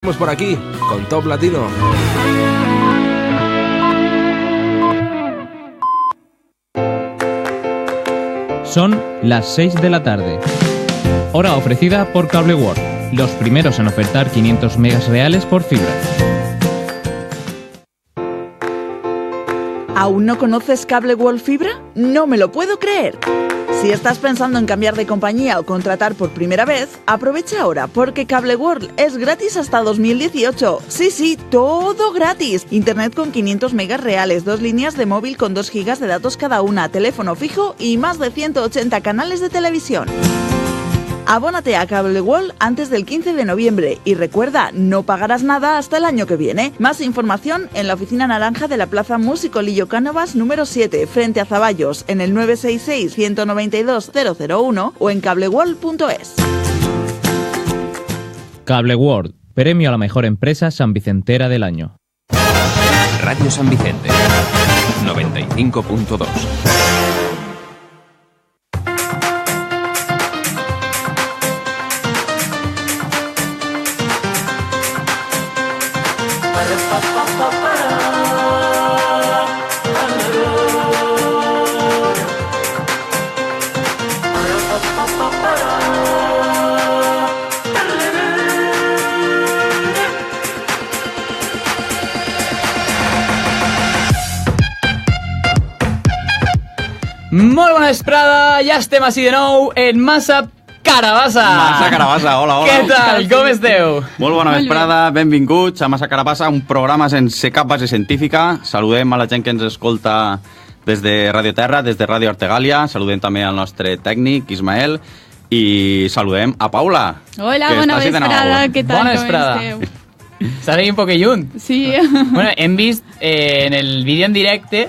Estamos por aquí con Top Latino. Son las 6 de la tarde. Hora ofrecida por Cable World, los primeros en ofertar 500 megas reales por fibra. ¿Aún no conoces Cable World Fibra? No me lo puedo creer. Si estás pensando en cambiar de compañía o contratar por primera vez, aprovecha ahora porque Cable World es gratis hasta 2018. Sí, todo gratis. Internet con 500 megas reales, 2 líneas de móvil con 2 gigas de datos cada una, teléfono fijo y más de 180 canales de televisión. Abónate a Cable World antes del 15 de noviembre y recuerda, no pagarás nada hasta el año que viene. Más información en la oficina naranja de la Plaza Músico Lillo Cánovas número 7, frente a Zaballos, en el 966-192-001 o en cableworld.es. Cable World, premio a la mejor empresa sanvicentera del año. Radio San Vicente, 95.2. Molt bona vesprada, ja estem així de nou en Massa Carabassa. Massa Carabassa, hola. Què tal, com esteu? Molt bona vesprada, benvinguts a Massa Carabassa, un programa sense cap base científica. Saludem a la gent que ens escolta des de Radio Terra, des de Radio Artegàlia. Saludem també al nostre tècnic, Ismael. I saludem a Paula. Hola, bona vesprada, què tal, bona com vesprada. esteu? Estàs ahí un poc lluny. Sí. Bueno, hem vist en el vídeo en directe,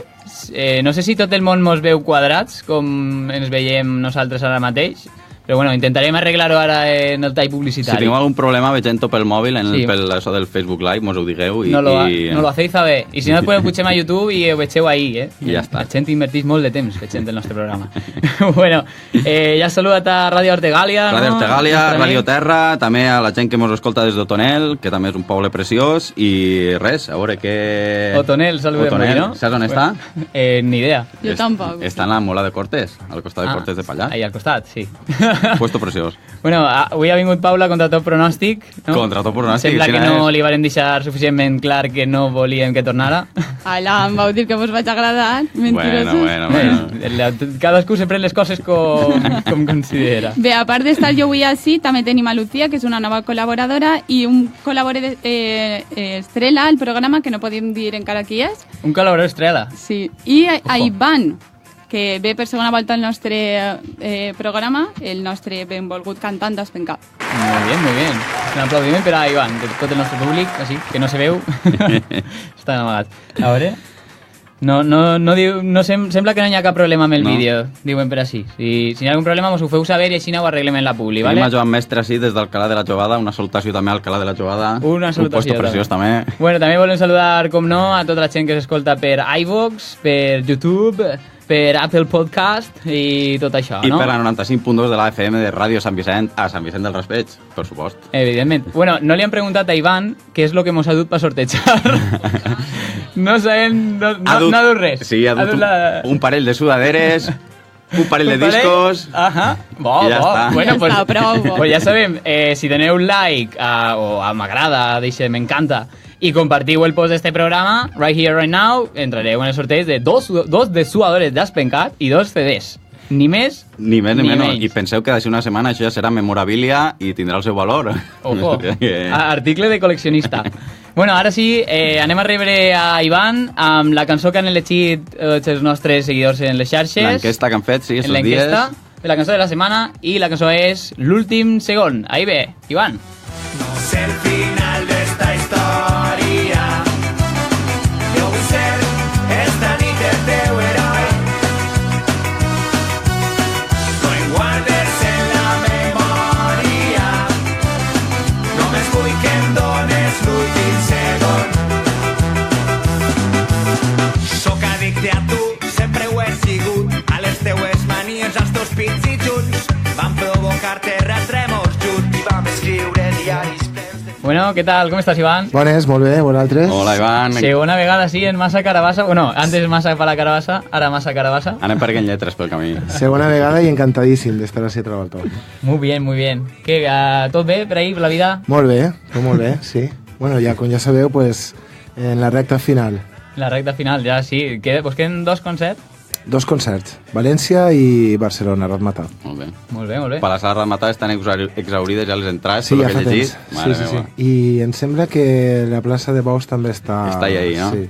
no sé si tot el món mos veu quadrats, com ens veiem nosaltres ara mateix, però bueno, intentarem arreglar-ho ara en el tall publicitari. Si tenim algun problema veient-ho pel mòbil, Sí. pel això del Facebook Live, mos ho digueu. No lo hacéis saber. I si no, després ho pugem a YouTube i ho vegeu ahí, I ja està. La gent inverteix molt de temps veient el nostre programa. Bueno, ja has saludat a Radio Artegàlia, Radio no? Artegàlia, Nostre Radio amic. Terra, també a la gent que mos escolta des d'Otonel, que també és un poble preciós, i res, a veure què... Otonel, saludem Otonel, no? saps on està? Ni idea. Jo tampoc. Està en la Mola de Cortes, al costat de Cortes de Pallars. Ahí al costat, sí. Puesto preciós. Bueno, avui ha vingut Paula contra tot pronòstic, no? Contra tot pronòstic, Sembla que quina no és? li varen deixar suficientment clar que no volíem que tornara. Ala, em vau dir que vos vaig agradar, mentirosos. Bueno. Cadascú se pren les coses com considera. Bé, a part d'estar jo avui així, també tenim a Lucía, que és una nova col·laboradora, i un col·laborador estrella al programa, que no podem dir encara qui és. Un col·laborador estrella. Sí. I a Ivan, que ve per segona volta al nostre programa, el nostre benvolgut cantant d'Espencat. Muy bien. Un aplaudiment per a Ivan, de tot el nostre públic, així, que no se veu. Estan amagats. A veure... Sembla que no hi ha cap problema amb el vídeo, diuen per així. Si hi ha algun problema, mos ho feu saber i així ho arreglem en la publi, ¿vale? Tenim a Joan Mestre, així, des d'Alcalà de la Jovada, una salutació també a Alcalà de la Jovada. Una salutació. Un puesto preciós, també. Bueno, també volem saludar, com no, a tota la gent que s'escolta per iVoox, per YouTube, per Apple Podcast i tot això, I no? per la 95.2 de la FM de Ràdio Sant Vicent, a Sant Vicent del Raspeig, per supost. Evidentment. Bueno, no li han preguntat a Ivan què és el que mos ha dut per sortejar. No sabem... No ha dut res. Sí, ha dut un parell de sudaderes, un parell de discos... Ajá. Bo. està. Bueno, pues, Ja està, prou bo. pues ja sabem, si doneu like o a m'agrada, m'encanta, i compartiu el post d'este programa, right here, right now, entrareu en el sorteig de dos dessuadores d'Espencat i 2 CDs. Ni més Ni més ni menys. menys. I penseu que d'ací una setmana això ja serà memorabilia i tindrà el seu valor. Ojo, article de col·leccionista. Bueno, ara sí, anem a rebre a Ivan amb la cançó que han elegit els nostres seguidors en les xarxes. L'enquesta que han fet, sí, En estos dies. l'enquesta, la cançó de la setmana, i la cançó és L'últim segon. Ahí ve, Ivan. No sé el final de esta historia. Yo vull ser esta nit el teu heroi. No em guardes en la memòria. Només vull que em dones l'últim segon. Sóc addicte a tu, sempre ho he sigut. A les teues manies, als teus pits i junts. Vam provocar terratrèmols junts i vam escriure diaris plens de... Bueno, què tal? Com estàs, Ivan? Bones, molt bé, vosaltres? Hola, Ivan. Segona vegada, sí, en Massa Carabassa. Bueno, antes Massa per la Carabassa, ara Massa Carabassa. Anem perdent lletres pel camí. Segona vegada i encantadíssim d'estar així a Trabaltó. Muy bien, muy bien. Què, tot bé per ahí, per la vida? Molt bé, sí. Bueno, ja, com ja sabeu, pues, en la recta final. La recta final, ja sí. Pues queden 2 concerts? 2 concerts, València i Barcelona, Ratmatà. Molt bé. Molt bé, molt bé. Per la sala Ratmatà estan exaurides ja les entrades, Sí, per ja lo fa que he llegit. temps. Mare Sí. meva. I em sembla que la plaça de Bous també està... Està ahí, no? Sí.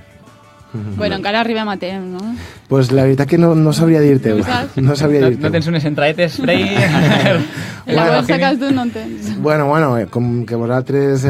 Bueno, encara arribem a temps, no? Pues la veritat que no sabria dir-te-ho. No saps? No sabria dir-te-ho. No tens unes entraetes, Frei? En la bolsa que has dut no en tens. Bueno, com que vosaltres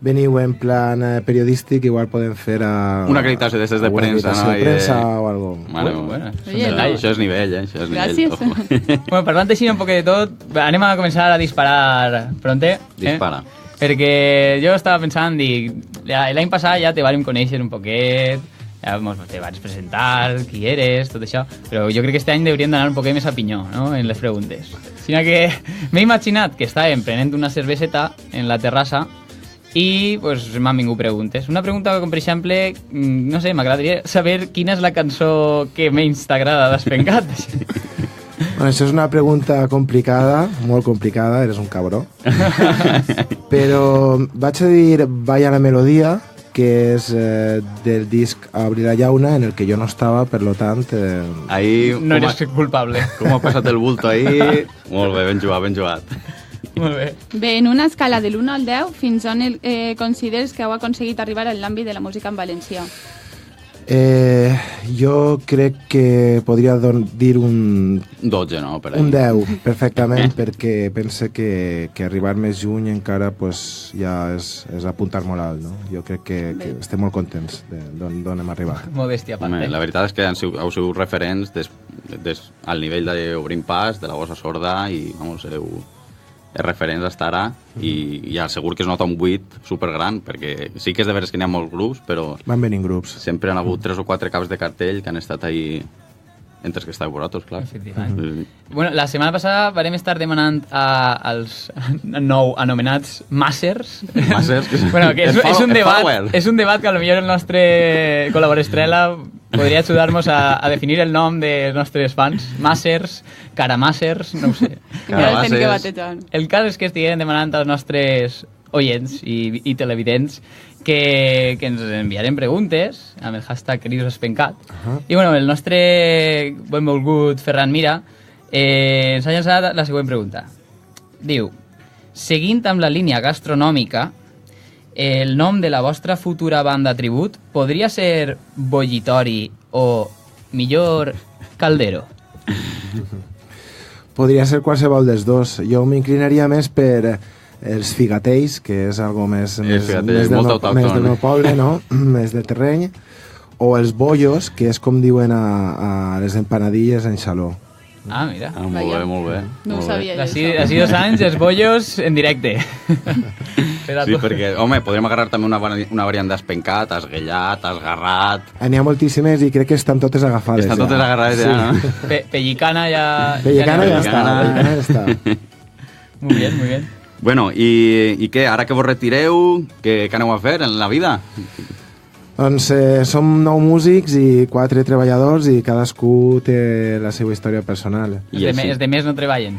veniu en plan periodístic, igual podem fer Una acreditació d'estes de premsa, no? no? De premsa o algo. Mare Bueno, meva. Oye, no. Això és nivell, Això és Gràcies. nivell. Bueno, parlant així un poc de tot, anem a començar a disparar pronte. Dispara. Perquè jo estava pensant, dic, l'any passat ja te vàrem conèixer un poquet, ja te vaig presentar, qui eres, tot això, però jo crec que este any hauríem d'anar un poquet més a pinyó, no?, en les preguntes. Sinó que m'he imaginat que estàvem prenent una cerveseta en la terrassa i pues, m'han vingut preguntes. Una pregunta com, per exemple, no sé, m'agradaria saber quina és la cançó que menys t'agrada d'Espencat. Bueno, això és una pregunta complicada, molt complicada, eres un cabró. Però vaig a dir Vaya la melodia, que és del disc Abrir la llauna, en el que jo no estava, per lo tant... Ahí, No eres culpable. Com ha passat el bulto ahí? Molt bé, ben jugat. Molt bé. Bé, en una escala de l'1 al 10, fins on consideres que heu aconseguit arribar en l'àmbit de la música en valencià? Jo crec que podria dir un 12, no? Per ahí. un 10, perfectament, perquè pense que arribar més lluny encara pues, ja és apuntar molt alt, no? Jo crec que estem molt contents d'on hem arribat. Modèstia a part. Home, la veritat és que heu sigut referents al nivell d'Obrim Pas, de la Bossa Sorda, i vamos, sereu referents hasta ara, i ja segur que es nota un buit supergran, perquè sí que és de veres que n'hi ha molts grups, però Van venint grups. sempre han hagut 3 o 4 caps de cartell que han estat ahí entre els que estàveu vosaltres, clar. Efectivament. Bueno, la setmana passada vam estar demanant als nou anomenats Màssers. Màssers, que bueno, que és un debat, Power. és un debat que potser el nostre col·laborador Estrella podria ajudar-nos a definir el nom dels nostres fans. Màssers, Caramàssers, no ho sé. Encara el tenim que batejar. El cas és que estiguem demanant als nostres oients i televidents que ens enviarem preguntes amb el hashtag Cridos Espencat. I bueno, el nostre benvolgut Ferran Mira ens ha llançat la següent pregunta. Diu, seguint amb la línia gastronòmica, el nom de la vostra futura banda tribut podria ser Bollitori o, millor, Caldero? Podria ser qualsevol dels dos. Jo m'inclinaria més per els figatells, que és algo més figatell, molt autòcton. més del meu poble, no? Més de terreny, o els bollos, que és com diuen a les empanadilles en xaló. Ah, mira. Ah, molt bé, molt bé. No ho molt bé. sabia. D'ací 2 anys, els bollos en directe. Sí, perquè, home, podríem agarrar també una variant d'espencat, esguellat, esgarrat... N'hi ha moltíssimes i crec que estan totes agafades. Estan totes agarrades ja, no? Pellicana ja... Pellicana ja està, Pellicana. Pellicana ja està. Muy bien, muy bien. Bueno, i què? Ara que vos retireu, què aneu a fer en la vida? Doncs som 9 músics i 4 treballadors i cadascú té la seva història personal. Els de més no treballen.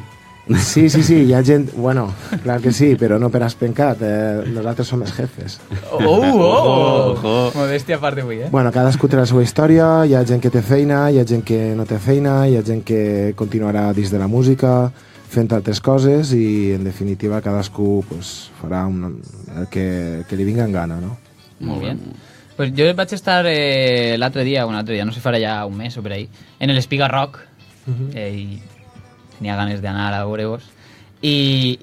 Sí, hi ha gent... Bueno, clar que sí, però no per Espencat. Nosaltres som els jefes. Ojo. Modèstia a part d'avui, eh? Bueno, cadascú té la seva història, hi ha gent que té feina, hi ha gent que no té feina, hi ha gent que continuarà dins de la música, fent altres coses i, en definitiva, cadascú pues, farà el que li vinga en gana, no? Molt bé. Pues jo vaig estar l'altre dia, no sé, farà ja un mes o per ahí, en l'Espiga Rock, i tenia ganes d'anar a veure-vos, i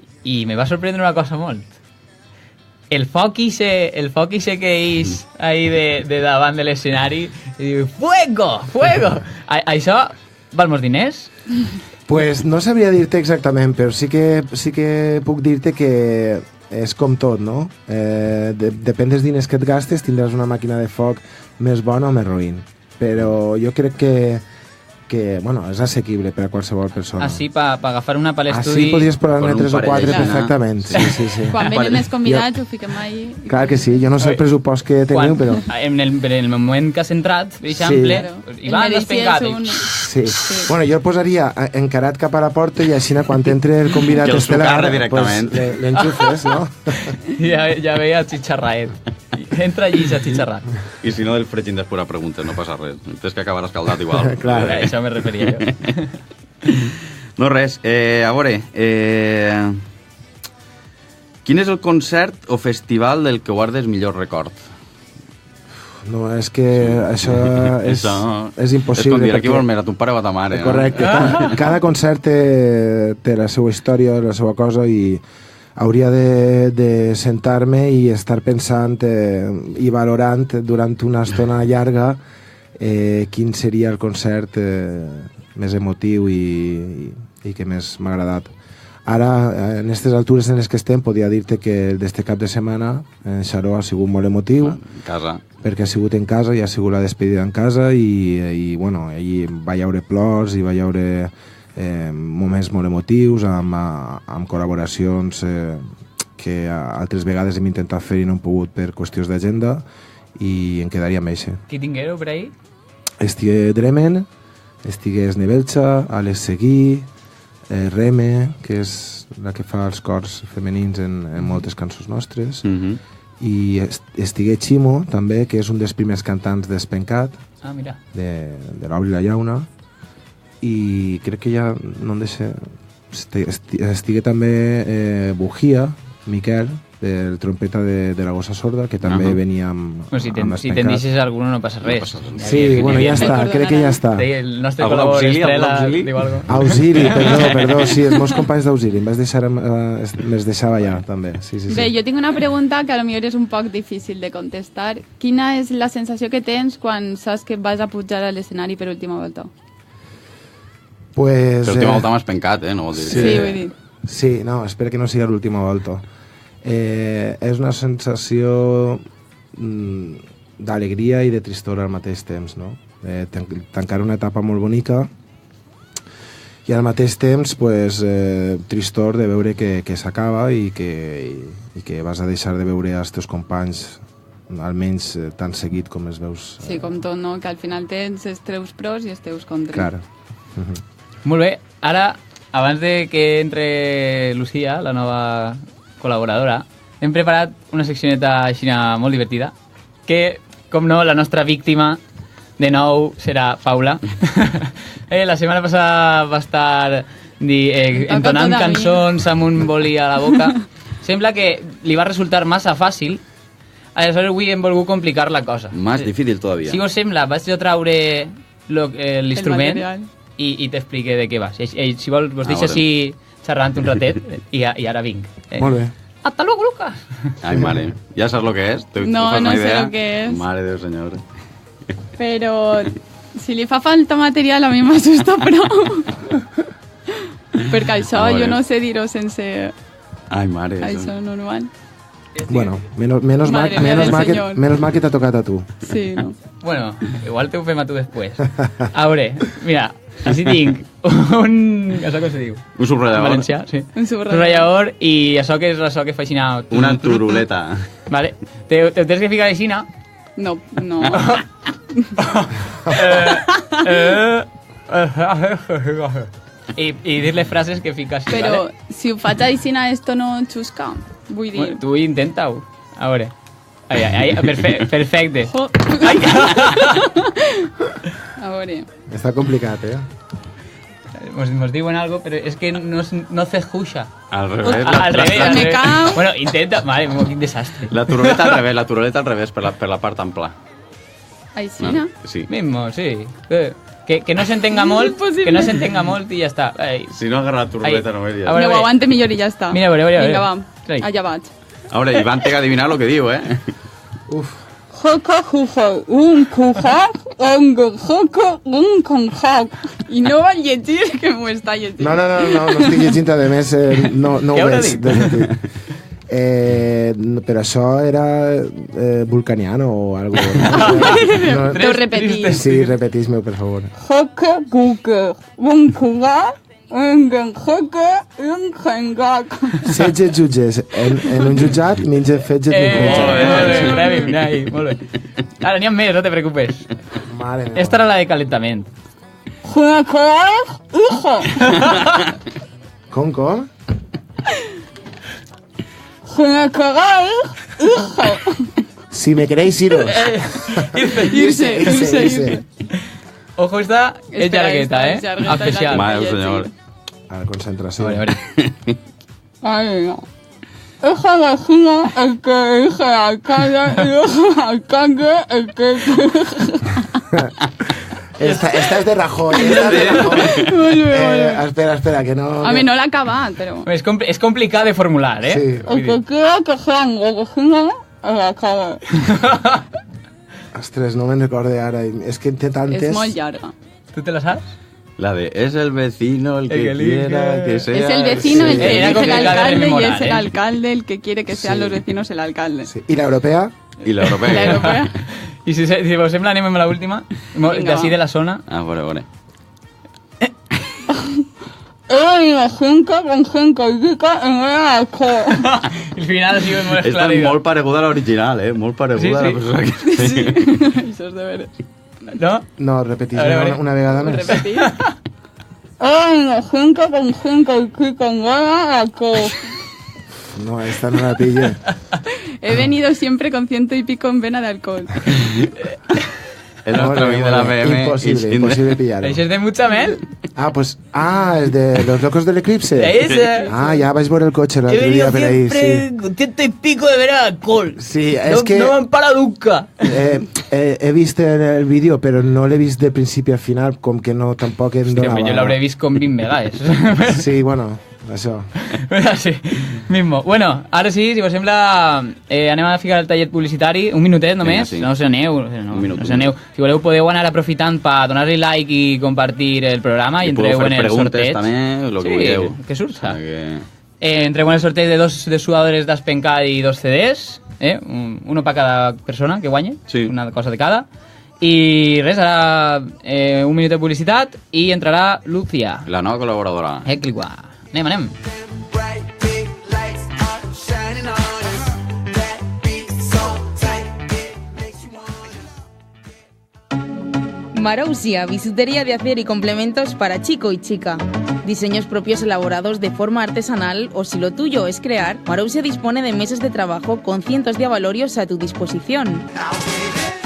me va sorprendre una cosa molt. El foc ixe que és ahí de davant de l'escenari, i diu, fuego! Això val molts diners? Pues no sabria dir-te exactament, però sí que puc dir-te que és com tot, no? Depèn dels diners que et gastes, tindràs una màquina de foc més bona o més ruïn. Però jo crec que que, bueno, és assequible per a qualsevol persona. Així, per agafar una per l'estudi... Així podries posar-ne Con un 3 o 4 parell de perfectament. Sí. Quan venen els convidats ho fiquem ahí. Clar que sí, jo no sé el pressupost que teniu, però... En el moment que has entrat, per exemple, Ivan, despencat. Sí. Bueno, jo el posaria encarat cap a la porta i així quan entre el convidat I el estel·lar, sucarre directament. pues, l'enxufes, no? Ja veia xitxarraet. Entra allí i s'ha xitxarrat. I si no, del fregin després a preguntes, no passa res. Tens que acabar escaldat igual. Clar. A això me referia jo. No res, a veure... Quin és el concert o festival del que guardes millor record? No, és que això és impossible. És com dir, aquí vols més a ton pare o a ta mare. Correcte. Cada concert té la seva història, la seva cosa, i hauria de sentar-me i estar pensant i valorant durant una estona llarga quin seria el concert més emotiu i que més m'ha agradat. Ara, en aquestes altures en les que estem, podia dir-te que d'este cap de setmana en Xaró ha sigut molt emotiu. En casa. Perquè ha sigut en casa i ha sigut la despedida en casa i bueno, allí va haure plors i va haure moments molt emotius amb col·laboracions que altres vegades hem intentat fer i no hem pogut per qüestions d'agenda i em quedaria amb eixe. Qui tingueu per ahí? Estigué Dremen, estigué Esnevelxa, Alex Seguí, Reme, que és la que fa els cors femenins en moltes cançons nostres, i estigué Ximo, també, que és un dels primers cantants d'Espencat, Mira. de l'Obri i la Llauna, i crec que ja no em deixa... Estigué també Bujia, Miquel, el trompeta de la Gossa Sorda, que també venia amb Si te'n deixes alguno no passa res. Sí, bueno, ja està, crec que ja està. El nostre col·laborador Estrela diu algo. Auxili, perdó, sí, els meus companys d'Auxili, me'ls deixava ja, també. Sí. Bé, jo tinc una pregunta que potser és un poc difícil de contestar. Quina és la sensació que tens quan saps que vas a pujar a l'escenari per última volta? Pues, per última volta m'has pencat, no vol dir. Sí, vull dir. Sí, no, espero que no sigui l'última volta. És una sensació d'alegria i de tristor al mateix temps, no? Tancar una etapa molt bonica i al mateix temps pues, tristor de veure que s'acaba i que vas a deixar de veure els teus companys almenys tan seguit com els veus. Sí, com tot, no? Que al final tens els teus pros i els teus contres. Clar. Molt bé, ara, abans de que entre Lucía, la nova col·laboradora, hem preparat una seccioneta així molt divertida, que, com no, la nostra víctima de nou serà Paula. La setmana passada va estar entonant cançons amb un boli a la boca. Sembla que li va resultar massa fàcil, aleshores avui hem volgut complicar la cosa. Más difícil todavía. Si us sembla, vaig jo traure l'instrument i t'explique de què va. Si vols, vos deixo així xerrant un ratet i ara vinc. Molt bé. Hasta luego, Lucas. Ay, madre. ¿Ya sabes lo que es? No sé lo que es. Madre de Dios, señor. Però si li fa falta material a mi m'assusta prou. Perquè això jo no sé dir-ho sense... Ai, mare. Això normal. Bueno, menos mal que t'ha tocat a tu. Sí, no. Bueno, igual te ho fem a tu després. A veure, mira, així tinc un... Això com se diu? Un subratllador. En valencià, sí. Un subratllador. I això que és això que fa aixina... Una turuleta. Vale. Te tens que ficar aixina. No. I dir-le frases que fica així, Però vale? si ho faig aixina, esto no xusca. Vull dir... Bueno, tu intenta-ho. A veure. Perfecte. A veure. Està complicat, Mos diuen algo, però és que no se escucha. Al revés. Al revés. Me cago. Bueno, intenta... Vale, quin desastre. La turuleta al revés, per la part en pla. Aixina? Sí. Mismo, sí. Que no s'entenga molt, i ja està. Si no agarra la turuleta no veria. A veure, No ho aguante millor i ja està. Mira, a veure. Vinga, va. Trai. Allà vaig. Ahora, Iván té que adivinar lo que diu, Uf. I no va llegir, que m'ho està llegint. No estic llegint, a més, no ho Què haurà veig. dit? Però això era vulcaniano o algo. No, Deu repetir. sí, repetís-me, per favor. Setge jutges en un jutjat mengen fetge d'un jutjat. Molt bé. Ara n'hi ha més, no te preocupes. Mare meva. Esta era la de calentament. Com? Si me queréis iros. Irse. Ojo, esta es Espera, llargueta, esta es llargueta, Especial. la Vale, senyor. A la concentració. Vale. Esa vecina, el que dice alcalde, y ese alcalde, el que... Esta és de Rajoy. Espera, que no... A mi no l'ha acabat, però... És complicat de formular, Sí. Vull dir, quiera que sean la vecina, el alcalde. Ostres, no me'n recorde ara. És que té tantes... És molt llarga. ¿Tú te la sabes? La de es el vecino el que que elige. quiera que sea. Es el vecino el que Era elige el complicado de alcalde y rememorar, es el alcalde el que quiere que sean los vecinos el alcalde. Sí. I l'europea? I l'europea. La europea. I si vos sembla, anem amb l'última, d'ací va. de la zona. Ah, vale. Era una finca con gente rica en el alcohol. El final ha sigut molt Esta és molt pareguda a l'original, Molt pareguda a la Sí. persona que... Sí. Això és de veres. No? No, repetís A veure. una vegada més. Repetir. Era una finca con gente rica en el alcohol. No, esta no la pille. He venido siempre con 100 y pico en vena de alcohol. El nostre amic de la PM. Imposible pillar-ho. Això és de Mutxamel? És de Los Locos del Eclipse. Ese. Ja vaig veure el cotxe l'altre dia per ahí, sí. con 100 y pico de vena de alcohol. Sí, és que No m'han parat nunca. he vist el vídeo, però no l'he vist de principi a final, com que no tampoc em Hòstia, donava... jo l'hauré vist com 20 vegades. Sí, bueno, això. Sí, mismo. Bueno, ara sí, si vos sembla, anem a ficar el tallet publicitari, un minutet només, Vinga, sí. no se n'aneu, Un minut. no se n'aneu. Si voleu podeu anar aprofitant per donar-li like i compartir el programa i I podeu entreu fer en el preguntes sorteig. també, el que vulgueu. Que sursa. Que... Entreu en el sorteig de dos dessuadores d'Aspencat i 2 CDs, uno per cada persona que guanye, Sí. una cosa de cada. I res, ara un minut de publicitat i entrarà Lucía. La nova col·laboradora. Ecligua. Anem. Marousia, bisutería de acero y complementos para chico y chica. Diseños propios elaborados de forma artesanal o si lo tuyo es crear, Marousia dispone de mesas de trabajo con cientos de avalorios a tu disposición.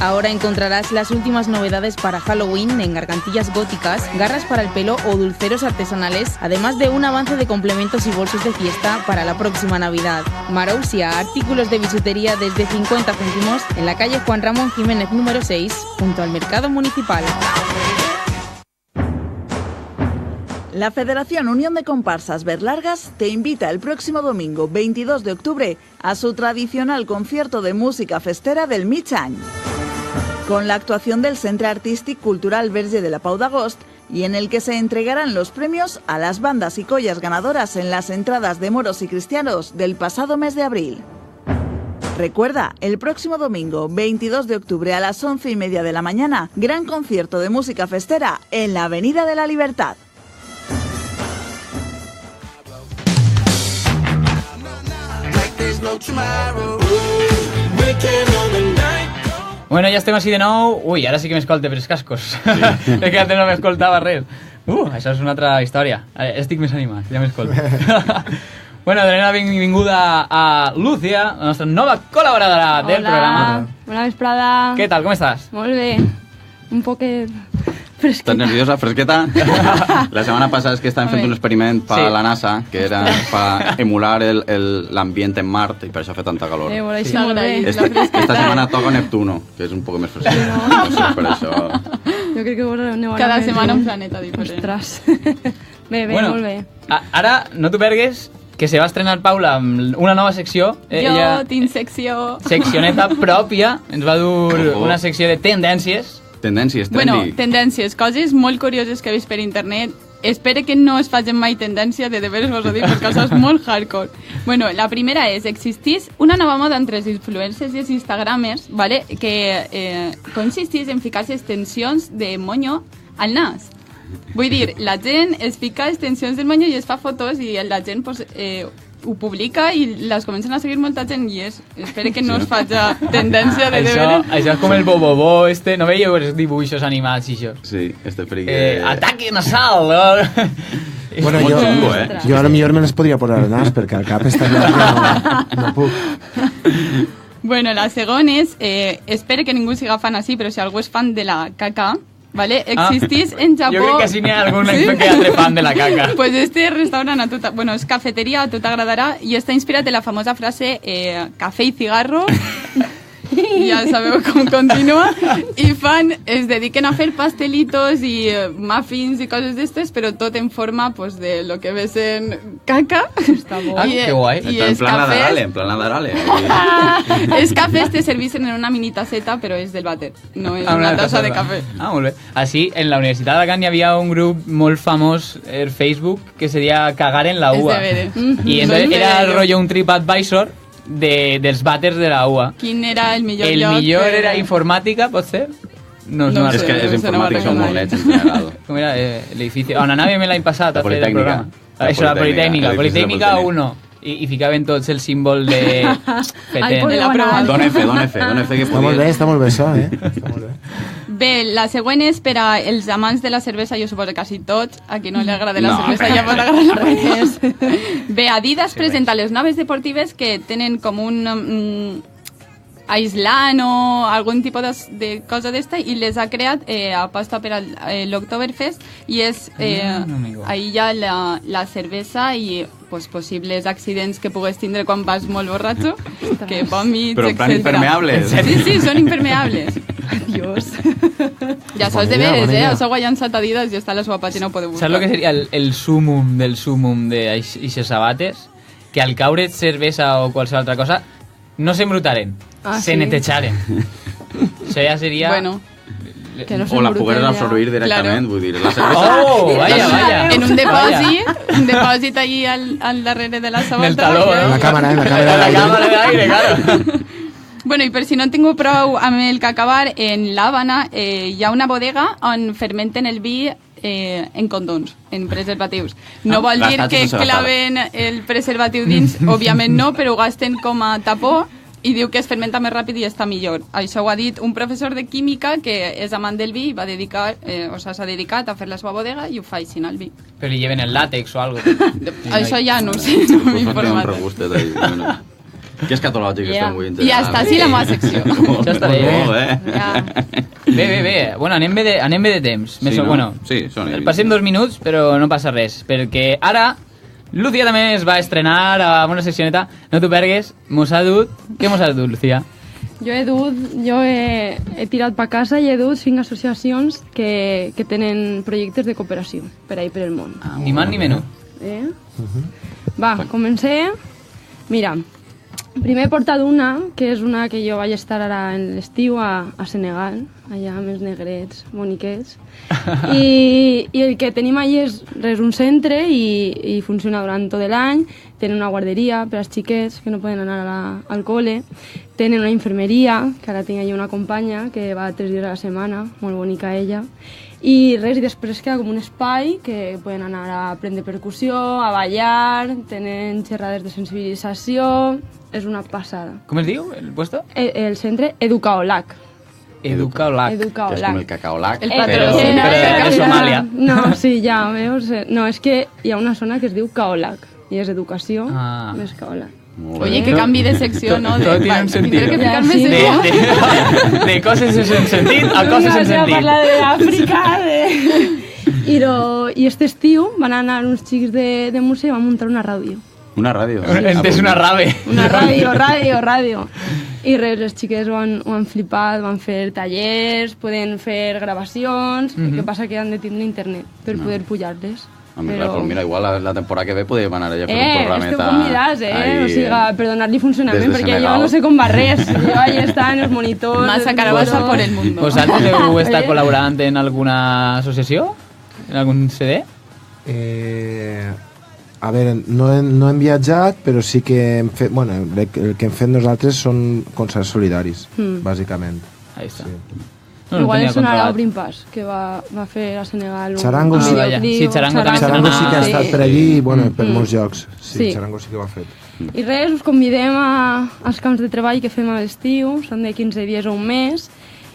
Ahora encontrarás las últimas novedades para Halloween en gargantillas góticas, garras para el pelo o dulceros artesanales, además de un avance de complementos y bolsos de fiesta para la próxima Navidad. Marousia, artículos de bisutería desde 50 céntimos en la calle Juan Ramón Jiménez número 6, junto al Mercado Municipal. La Federación Unión de Comparsas Berlargas te invita el próximo domingo 22 de octubre a su tradicional concierto de música festera del mig any. Con la actuación del Centre Artístic Cultural Verge de la Pau d'Agost y en el que se entregarán los premios a las bandas y collas ganadoras en las entradas de moros y cristianos del pasado mes de abril. Recuerda, el próximo domingo 22 de octubre a las 11:30 de la mañana, gran concierto de música festera en la Avenida de la Libertad. Bueno, ja estem així de nou. Ui, ara sí que m'escolte per els cascos. Sí. És que antes no m'escoltava res. Això és una altra història. Estic més animat, ja m'escolto. Bueno, donem la benvinguda a Lucía, la nostra nova col·laboradora del programa. Bona vesprada. Què tal, com estàs? Molt bé. Un poquet fresqueta. Estàs nerviosa, fresqueta? La setmana passada és que estàvem fent un experiment per Sí. la NASA, que era per emular l'ambient en Mart, i per això fa tanta calor. Molt així, molt bé. Esta setmana toca Neptuno, que és un poc més fresquet. No sé, per això... Jo crec que vos aneu a Cada més, setmana no? un planeta diferent. Ostres. Bé, Bueno, molt bé. Ara, no t'ho pergues, que se va estrenar Paula amb una nova secció. Jo tinc secció... Seccioneta pròpia. Ens va dur Ojo. una secció de tendències. Tendències, Bueno, trendy. tendències, coses molt curioses que he vist per internet espere que no es facin mai tendència de veres vos ho dic perquè això és molt hardcore. Bueno, la primera és, existís una nova moda entre els influencers i els instagramers, ¿vale? Que consistís en ficar-se extensions de monyo al nas. Vull dir, la gent es fica extensions del monyo i es fa fotos i la gent pues, ho publica i les comencen a seguir molta gent i espero que no es faci tendència de veure. Això és com el Bobobo no veieu els dibuixos animats i això? Sí, fric. Ataque nasal, no? Bueno, jo a lo millor me les podria posar al nas perquè al cap està llarg no puc. Bueno, la segona és, espero que ningú siga fan així, però si algú és fan de la caca, ¿vale? Existís en Japó... Jo crec que sí n'hi ha algun que altre fan de la caca. Pues este restaurant, bueno, és cafeteria, a tu t'agradarà, i està inspirat en la famosa frase café y cigarro, ja sabeu com continua, i es dediquen a fer pastelitos i muffins i coses d'estes, però tot en forma pues, de lo que ves en caca. Està bo. Que guai. En plan Nadarale. Els cafès te serveixen en una mini tasseta, però és del vàter, no és una tassa de cafè. Molt bé. Així, en la Universitat d'Alacant hi havia un grup molt famós en Facebook que seria Cagar en la UA. I era el rotllo un TripAdvisor dels vàters de la UA. Quin era el millor lloc? El millor era informàtica, pot ser? No sé. És que els informàtics són molt lets en general. Com era l'edifici? On anàvem l'any passat a fer el programa. Això, la Politècnica. Politècnica 1. I ficaven tots el símbol de feten. Dona fe que podia. Està molt bé això, Està molt bé. Bé, la següent és per als amants de la cervesa, jo suposo quasi tots, a qui no li agrada la cervesa ja pot agradar res. Bé, Adidas presenta les noves deportives que tenen com un aislant o algun tipus de cosa d'esta i les ha creat aposta per l'Oktoberfest i és ahí hi ha la cervesa i pues, possibles accidents que pugues tindre quan vas molt borratxo, que vòmits, però en plan impermeables. Sí, són impermeables. Adiós. Ja saps de veres, això ho ha llançat Adidas i està a la seva pàgina, ho podeu buscar. Saps el que seria el súmum del súmum d'aixes sabates? Que al caure cervesa o qualsevol altra cosa no s'embrutaren, se netejaren. Això ja seria... Bueno, o la pogueren absorbir directament, vull dir, la cervesa... Oh, vaya. En un depòsit allí al darrere de la sabata. En el taló, En la càmera d'aire, claro. Bueno, i per si no he tingut prou amb el que acabar, en l'Havana hi ha una bodega on fermenten el vi en condons, en preservatius. No vol dir que claven el preservatiu dins, òbviament no, però ho gasten com a tapó i diu que es fermenta més ràpid i està millor. Això ho ha dit un professor de química que és amant del vi i s'ha dedicat a fer la seva bodega i ho fa així al vi. Però li lleven el làtex o algo. Això ja no ho sé, no m'he informat. Que escatològic estem avui. I ja està, sí, la meva secció. Ja està bé. Bé. Bueno, anem bé de temps. Sí, bueno, passem 2 minuts, però no passa res, perquè ara Lucía també es va estrenar amb una seccioneta. No t'ho pergues, mos ha dut... Què mos ha dut, Lucía? Jo he tirat per casa i he dut 5 associacions que tenen projectes de cooperació per ahí per el món. Ni más ni menys. Va, comencem. Mira, primer he portat una, que és una que jo vaig estar ara en l'estiu a Senegal, allà amb els negrets, boniquets, i el que tenim allà és un centre i funciona durant tot l'any, tenen una guarderia per als xiquets que no poden anar al col·le, tenen una infermeria, que ara tinc allà una companya que va 3 dies a la setmana, molt bonica ella, i després queda com un espai que poden anar a aprendre percussió, a ballar, tenen xerrades de sensibilització, és una passada. Com es diu el puesto? El centre Educaolac. Educaolac. Que és com el cacaolac, però de Somàlia. No, sí, ja, veus? No, és que hi ha una zona que es diu Kaolac, i és educació, més Kaolac. Oye, que canvi de secció, ¿no? Todo tiene un sentido. Tindré que ficar-me secció. De coses sense sentit a coses sense sentit. Parlar d'Àfrica, I este estiu van anar uns xics de Múrcia i van muntar una ràdio. Una ràdio? És una rave. Una ràdio. I res, les xiques ho han flipat, van fer tallers, poden fer gravacions, el que passa que han de tindre internet per poder pujar-les. Però mira, igual la temporada que ve podem anar allà a fer un programeta. Esteu convidats, O sigui, per donar-li funcionament, perquè jo no sé com va res. Jo allà estan els monitors... Massa carabassa por el mundo. Vosaltres heu estat col·laborant en alguna associació? En algun CD? A veure, no hem viatjat, però sí que hem fet... Bueno, el que hem fet nosaltres són concerts solidaris, bàsicament. Ahí està. Sí. Igual és sonarà Obrim Pas, que va fer a Senegal. Charango sí. Sí, Charango sí que ha estat per allí i per molts llocs. Sí, Charango sí que ho ha fet. I res, us convidem als camps de treball que fem a l'estiu, són de 15 dies o un mes,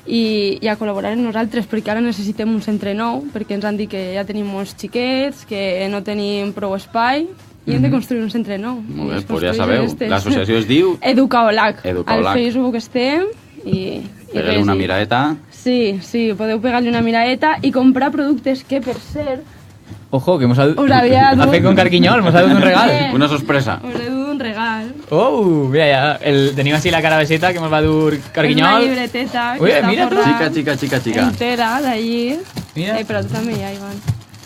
i a col·laborar amb nosaltres, perquè ara necessitem un centre nou, perquè ens han dit que ja tenim molts xiquets, que no tenim prou espai, i hem de construir un centre nou. Molt bé, doncs ja sabeu, l'associació es diu... Educaolac. Al Facebook estem i pegar-li una miraeta. Sí, podeu pegar-li una miraeta i comprar productes que, per cert... Ojo, que us havia dut... Ha fet con Carquinyol, mos ha dut un regal. Una sorpresa. Us he dut un regal. Oh, mira ja, tenim així la carabesseta que mos va dur Carquinyol. És una llibreteta que està mira tu. Chica. Entera, d'allí. Mira. Però tu també ja, Ivan.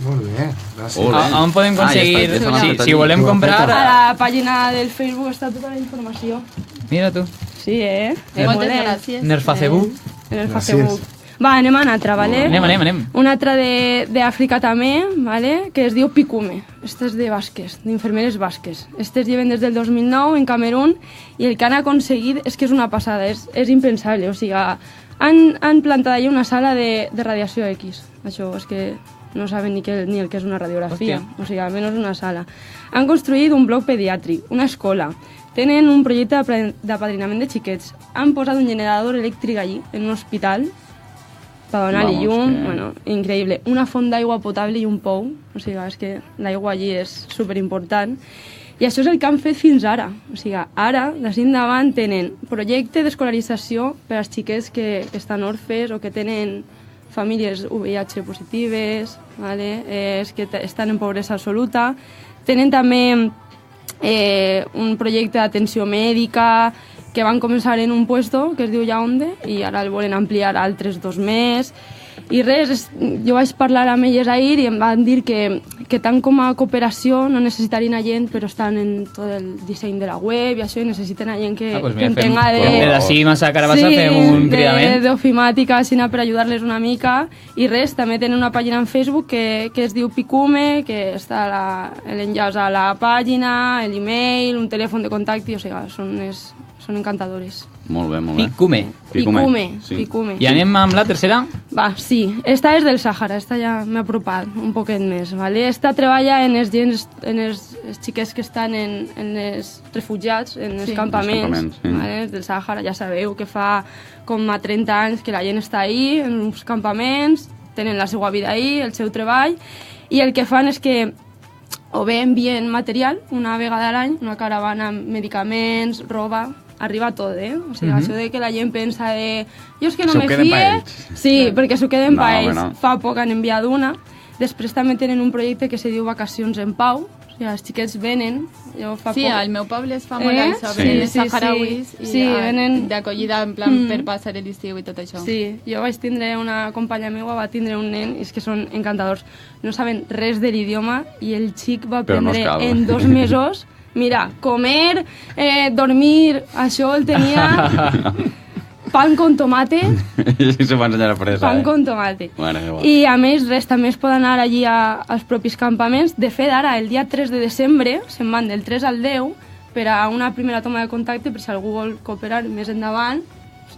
Molt bé, gràcies. On podem aconseguir? Si volem comprar... A la pàgina del Facebook està tota la informació. Mira tu. Sí, Moltes gràcies. En el Facebook. En el Facebook. Va, anem a una altra, ¿vale? Anem. Una altra d'Àfrica també, ¿vale? Que es diu Pikume. Esta és de basques, d'infermeres basques. Estes lleven des del 2009 en Camerún i el que han aconseguit és que és una passada, és impensable. O sigui, han plantat allà una sala de radiació X. Això és que no saben ni el que és una radiografia. Hòstia. O sigui, almenys una sala. Han construït un bloc pediàtric, una escola. Tenen un projecte d'apadrinament de xiquets. Han posat un generador elèctric allí, en un hospital, per donar-li llum, bueno, increïble. Una font d'aigua potable i un pou, o sigui, és que l'aigua allí és superimportant. I això és el que han fet fins ara. O sigui, ara, d'ací endavant, tenen projecte d'escolarització per als xiquets que estan orfes o que tenen famílies VIH positives, ¿vale? Que estan en pobresa absoluta. Tenen també un projecte d'atenció mèdica, que van començar en un puesto que es diu Yaoundé i ara el volen ampliar a altres 2 més. I res, jo vaig parlar amb elles ahir i em van dir que tant com a cooperació no necessitarien a gent, però estan en tot el disseny de la web i això, i necessiten a gent que entenga d'ací massa carabassa fem un cridament. D'ofimàtica, així per ajudar-les una mica. I res, també tenen una pàgina en Facebook que es diu Pikume, que està l'enllaç a la pàgina, l'email, un telèfon de contacte, o sigui, són encantadores. Molt bé. Pikume. I anem amb la tercera? Va, sí. Esta és del Sàhara, esta ja m'ha apropat un poquet més, ¿vale? Esta treballa en els xiquets que estan en els refugiats, en els campaments, ¿vale? Del Sàhara. Ja sabeu que fa com a 30 anys que la gent està ahí, en uns campaments, tenen la seva vida ahí, el seu treball, i el que fan és que o bé envien material una vegada a l'any, una caravana amb medicaments, roba, arriba tot, O sigui, això de que la gent pensa de... Jo és que no me fie... Sí, perquè s'ho queden per ells. Fa poc han enviat una. Després també tenen un projecte que se diu Vacacions en Pau. O sigui, els xiquets venen... Sí, al meu poble es fa molt això, venen saharauis i d'acollida en plan per passar l'estiu i tot això. Sí, jo vaig tindre una companya meva, va tindre un nen, i és que són encantadors. No saben res de l'idioma i el xic va aprendre en 2 mesos... Mira, comer, dormir, això el tenia... Pan con tomate. Sí, s'ho va ensenyar a presa. Pan con tomate. Bueno, I a més, res, també es pot anar allí als propis campaments. De fet, ara, el dia 3 de desembre, se'n van del 3 al 10 per a una primera toma de contacte, per si algú vol cooperar més endavant.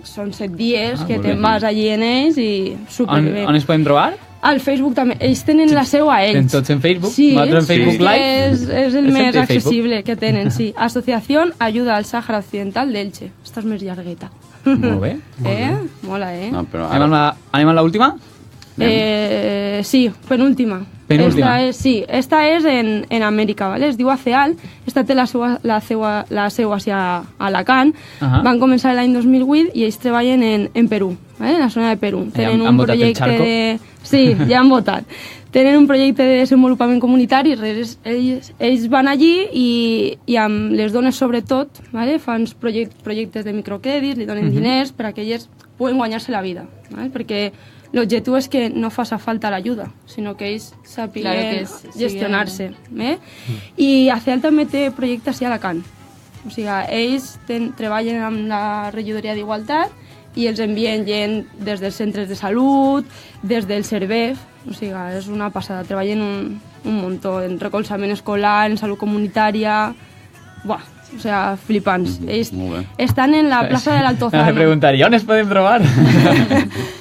Són 7 dies que te'n vas allí en ells i superbé. On es podem trobar? Al Facebook també. Ells tenen la seu a ells. Tenen tots en Facebook? Sí, en Facebook Live? És el més accessible que tenen, sí. Asociació Ayuda al Sàhara Occidental d'Elche. Esta és més llargueta. Molt bé. Mola, No, però anem a l'última? Sí, penúltima. Esta és en Amèrica, ¿vale? Es diu ACEAL. Esta té la seu hacia Alacant. Van començar l'any 2008 i ells treballen en Perú, ¿vale? En la zona de Perú. Tenen un projecte de... Sí, ja han votat. Tenen un projecte de desenvolupament comunitari, ells van allí i amb les dones sobretot, ¿vale? Fan projectes de microcrèdit, li donen diners per a que elles puguen guanyar-se la vida, ¿vale? Perquè l'objectiu és que no faci falta l'ajuda, sinó que ells sàpiguen gestionar-se. I ACEAL també té projectes a Alacant. O sigui, ells treballen amb la regidoria d'Igualtat i els envien gent des dels centres de salut, des del CERVEF, o sigui, és una passada. Treballen un muntó en recolzament escolar, en salut comunitària... Buah, o sea, flipants. Ells estan en la plaça de l'Altozano. Me preguntaria, on es podem trobar?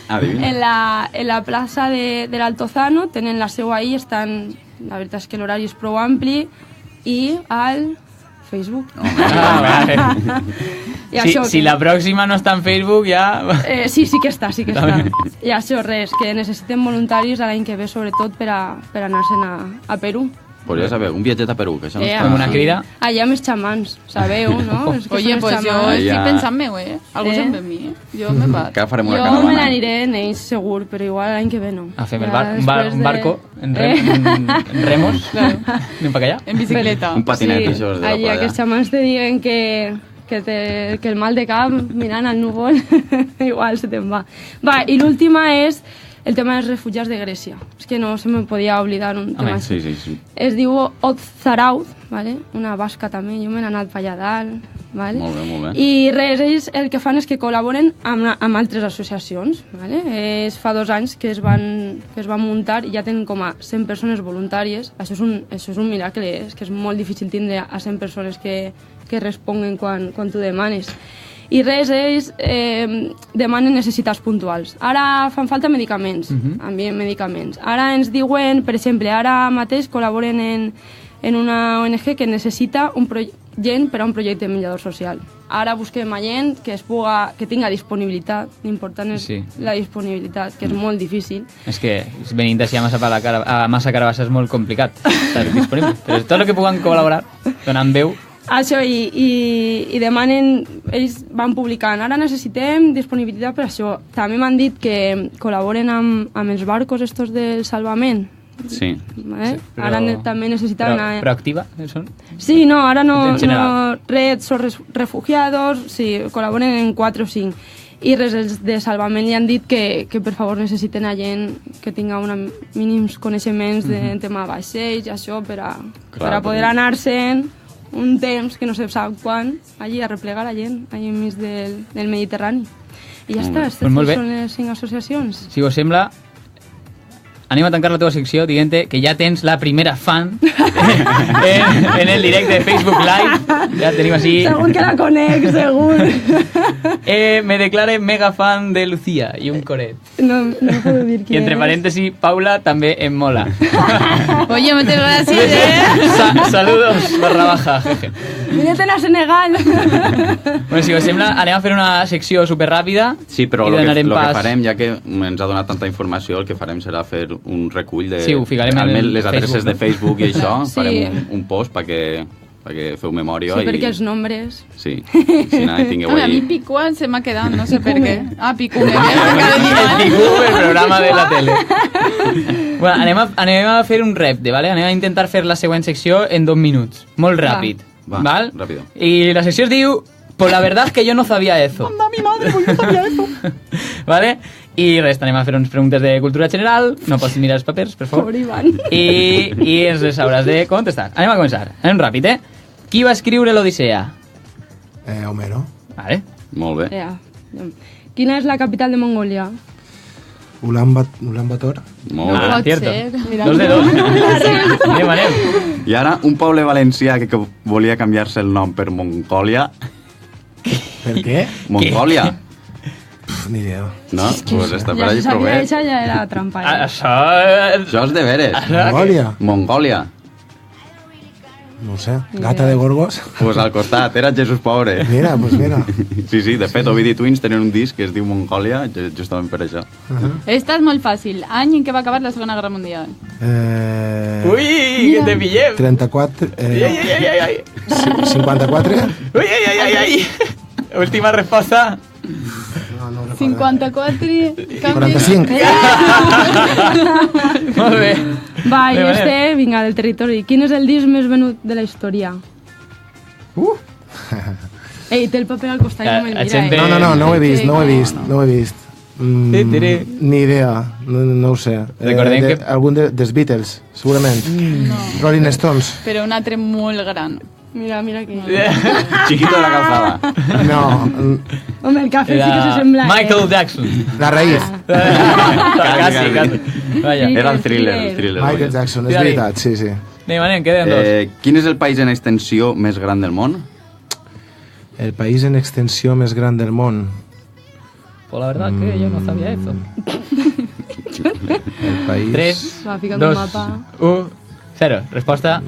En la plaça de l'Altozano, tenen la seu ahí, estan... La veritat és que l'horari és prou ampli, i al Facebook. Si la pròxima no està en Facebook, ja... Sí que està. I això, res, que necessitem voluntaris l'any que ve, sobretot per anar-se'n a Perú. Podria saber, un viatget a Perú, que això no està... Com una crida. Allà amb els xamans, sabeu, no? Oye, pues jo estic pensant-me-ho, Algú se'n ve amb mi, Jo me'n vaig. Que farem una Jo caravana. me n'aniré en ells, segur, però igual l'any que ve no. Fem un barco, en remos, anem per allà. En bicicleta. Un patinet, això es deu Allà que els xamans te diguen que el mal de cap mirant al núvol igual se te'n va. Va, i l'última és el tema dels refugiats de Grècia. És que no se me podia oblidar un tema així. Sí. Es diu Otzaraud, ¿vale? Una basca també, jo me n'he anat per allà dalt. ¿Vale? Molt bé. I res, ells el que fan és que col·laboren amb altres associacions. ¿vale? Fa 2 anys que es van muntar i ja tenen com a 100 persones voluntàries. Això és un miracle, és que és molt difícil tindre a 100 persones que responguen quan tu demanes. I res, ells demanen necessitats puntuals. Ara fan falta medicaments, envien medicaments. Ara ens diuen, per exemple, ara mateix col·laboren en una ONG que necessita gent per a un projecte de menjador social. Ara busquem a gent que tinga disponibilitat. L'important és la disponibilitat, que és molt difícil. És que venint d'ací a Massa Carabassa és molt complicat estar disponible. Però tot el que puguen col·laborar, donant veu. Això, i demanen, ells van publicant, ara necessitem disponibilitat per això. També m'han dit que col·laboren amb els barcos estos del salvament. Sí. Ara també necessitaven... Proactiva? Sí, no, ara no... Red, són refugiados, sí, col·laboren en 4 o 5. I res, els de salvament li han dit que per favor necessiten a gent que tinga mínims coneixements de tema vaixells i això per a poder anar-se'n un temps que no se sap quan, allí a replegar la gent, allí enmig del Mediterrani. I ja està, aquestes són les 5 associacions. Si us sembla, anem a tancar la teva secció dient-te que ja tens la primera fan en el directe de Facebook Live. Ja tenim així... Segur que la conec, segur. Me declare mega fan de Lucía i un coret. No puedo dir qui I entre parèntesis, Paula també em mola. Oye, muchas gracias, Saludos, /, jeje. Vine-te'n a Senegal. Bueno, si us sembla, anem a fer una secció superràpida. Sí, però el que farem, ja que ens ha donat tanta informació, el que farem serà fer un recull de les adreces de Facebook i això. Farem un post perquè feu memòria. Sí, perquè els nombres... Sí, si no, tingueu ahí... A mi Picuan se m'ha quedat, no sé per què. Picuan. El Picuan, el programa de la tele. Bueno, anem a fer un repte, ¿vale? Anem a intentar fer la següent secció en 2 minuts. Molt ràpid. Va, rápido. Y la sección diu, pues la verdad es que yo no sabía eso. Anda, mi madre, pues yo sabía eso. ¿Vale? I res, anem a fer unes preguntes de cultura general. No pots mirar els papers, per favor. Pobre Ivan. I ens les hauràs de contestar. Anem a començar. Anem ràpid, Qui va escriure l'Odissea? Homero. Vale. Molt bé. Quina és la capital de Mongòlia? Ulan Bator. Molt bé. Cierto. 2 de 2. Anem. I ara, un poble valencià que volia canviar-se el nom per Mongòlia. Per què? Mongòlia. Ni idea. No? Pues està per allà prou bé. Això ja era trampa. Això és de veres. Mongòlia. Mongòlia. No sé, Gata de Gorgos. Pues al costat, era Jesús Pobre. Mira, pues mira. Sí, de fet, Ovidi Twins tenen un disc que es diu Mongòlia, justament per això. Esta és molt fàcil. Any en què va acabar la Segona Guerra Mundial. Ui, que te pillem. 34... 54? Ui. Última resposta. 54... 45. Molt bé. Va, i vinga, del territori. Quin és el disc més venut de la història? Ei, té el paper al costat i no me'l mira. No ho he vist. Ni idea, no ho sé. Recordem que... Algun dels Beatles, segurament. No. Rolling Stones. Però un altre molt gran. Mira que... Chiquito de la calzada. No, Home, el café sí que se sembla... Michael Jackson. la raïs. Casi. Vaja. Era el thriller. Michael Jackson, és Tira-li. veritat, sí. Anem, queden dos. Quin és el país en extensió més gran del món? El país en extensió més gran del món. Pues la verdad que yo no sabía eso. El país... 3, Va, fica't 2, un mapa. 1, 0. Resposta.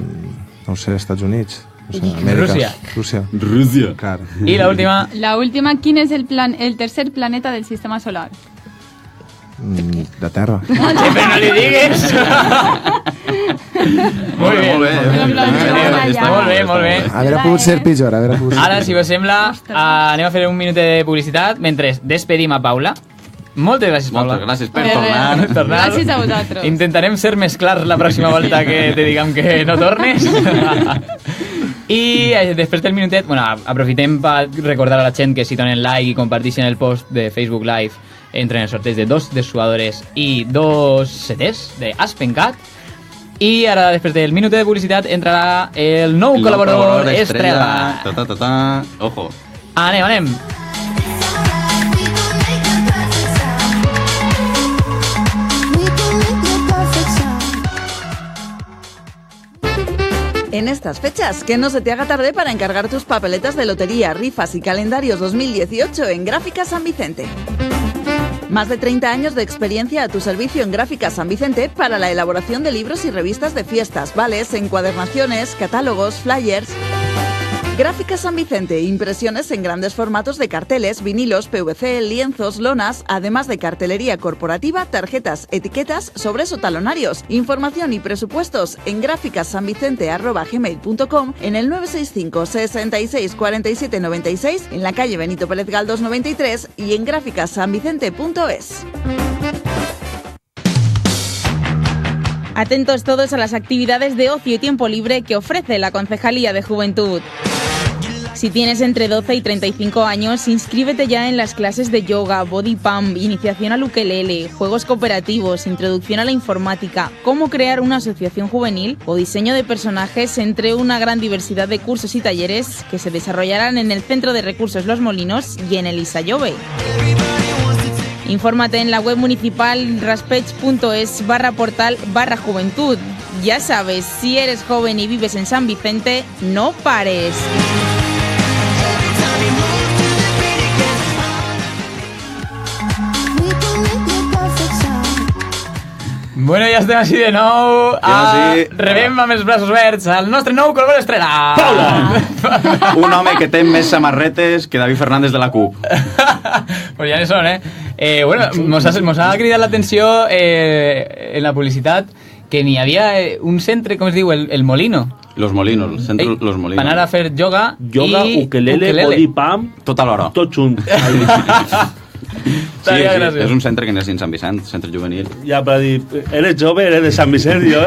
No ho sé, Estats Units. No sé, Amèrica. Rússia. Clar. I la última. La última, ¿quién es el tercer planeta del sistema solar? La Terra. Però no li digues. Molt bé. Molt bé. Haurà pogut ser pitjor. Ara, si us sembla, anem a fer un minut de publicitat mentre despedim a Paula. Moltes gràcies, Paula. Moltes gràcies per tornar. Gràcies a vosaltres. Intentarem ser més clars la pròxima volta que te diguem que no tornes. I després del minutet, bueno, aprofitem per recordar a la gent que si donen like i comparteixen el post de Facebook Live entren els sorteig de 2 dessuadores i 2 CDs de Aspencat. I ara, després del minut de publicitat, entrarà el nou col·laborador estrella. Ojo. Anem. En estas fechas, que no se te haga tarde para encargar tus papeletas de lotería, rifas y calendarios 2018 en Gráficas San Vicente. Más de 30 años de experiencia a tu servicio en Gráficas San Vicente para la elaboración de libros y revistas de fiestas, vales, encuadernaciones, catálogos, flyers. Gráficas San Vicente, impresiones en grandes formatos de carteles, vinilos, PVC, lienzos, lonas, además de cartelería corporativa, tarjetas, etiquetas, sobres o talonarios. Información y presupuestos en gráficassanvicente@gmail.com, en el 965 66 47 96, en la calle Benito Pérez Galdós 93 y en gráficassanvicente.es. Atentos todos a las actividades de ocio y tiempo libre que ofrece la Concejalía de Juventud. Si tienes entre 12 y 35 años, inscríbete ya en las clases de yoga, body pump, iniciación al ukelele, juegos cooperativos, introducción a la informática, cómo crear una asociación juvenil o diseño de personajes, entre una gran diversidad de cursos y talleres que se desarrollarán en el Centro de Recursos Los Molinos y en el Isallove. Infórmate en la web municipal raspech.es/portal/juventud. Ya sabes, si eres joven y vives en San Vicente, no pares. Bueno, ja estem així de nou. Rebem amb els braços oberts al nostre nou col·laborador estrella. Paula! Un home que té més samarretes que David Fernández de la CUP. Pues ja ne són, Bueno, mos ha cridat l'atenció en la publicitat que n'hi havia un centre, com es diu, el Molino. Los Molinos, el centre Los Molinos. Van anar a fer yoga i ukelele, body pump, tot alhora. Tot junt. Sí, és un centre que n'és en Sant Vicent, centre juvenil. Ja, per dir, eres jove, eres de Sant Vicent, jo.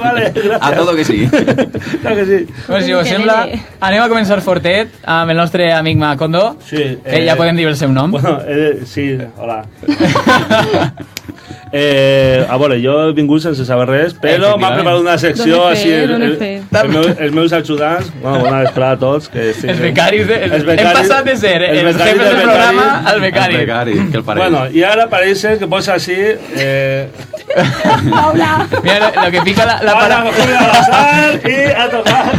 Vale, gràcies. A todo que sí. Clar que sí. Bueno, si us sembla, anem a començar fortet amb el nostre amic Macondo, sí, que ja podem dir el seu nom. Bueno, sí, hola. A veure, jo he vingut sense saber res, però m'ha preparat una secció així, els meus ajudants, bueno, bona vesprada a tots. Els becaris, hem passat de ser els jefes del programa al becari. Que el parell. Bueno, y ahora parece que posa así... Paula. Mira lo que pica la palabra... y a tocar.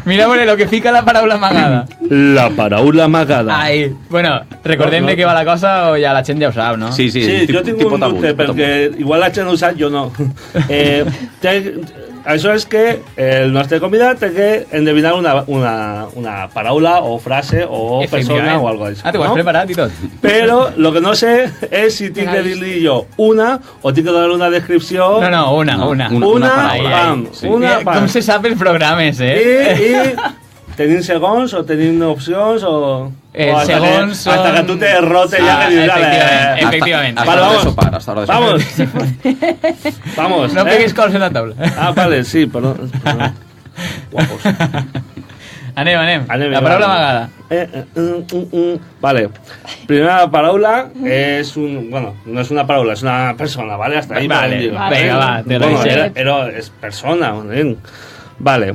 Mira, bueno, lo que pica la paraula amagada. La paraula amagada. Ai, bueno, recordem de què va la cosa o ja la gent ja ho sap, no? Sí, jo tinc un dubte, perquè igual la gent ho sap, jo no. Això és que el nostre convidat té que endevinar una paraula o frase o persona o algo així. Ah, t'ho has preparat i tot. Però lo que no sé és si tinc que dir-li jo una o tinc que donar una descripció... No, una. Com se sap els programes, I tenim segons o tenim opcions o... segons hasta que tú te derrotes ya que digas efectivamente. Hasta hora de sopar, hasta hora de sopar. Vamos. No peguis cols en la taula. Ah, vale, sí, perdón. Guapos. Anem. La paraula amagada. Vale. Primera paraula és bueno, no és una paraula, és una persona, ¿vale? Hasta ahí. Vale, venga, va, te lo dice. Però és persona, Vale.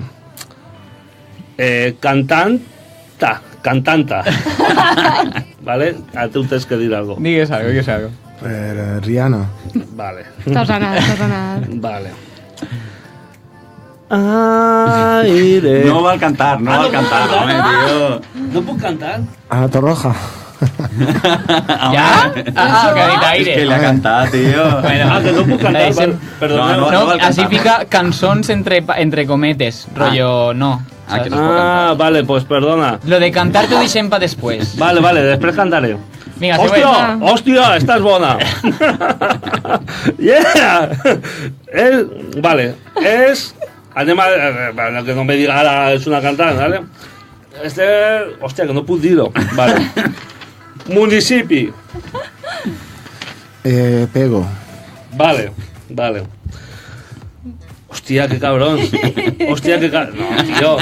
Cantanta. ¿Vale? A tú tienes que decir algo. Digues algo. Rihanna. Vale. Estàs anat. Vale. Aire. No val cantar, home, tio. No puc cantar? Ana Torroja. Ja? Que ha dit aire. És que l'ha cantat, tio. Bueno, que no puc cantar, perdoneu. No, així fica cançons entre cometes, rollo, no. Que no es pot cantar. Vale, pues perdona. Lo de cantar t'ho deixem pa després. Vale, després cantaré. Vinga, Hòstia, estàs bona. Yeah. Vale, anem a... Que no me diga ara és una cantant, ¿vale? Hòstia, que no puc dir-ho. Vale. Municipi. Pego. Vale. Hòstia, que cabrons. No, tio.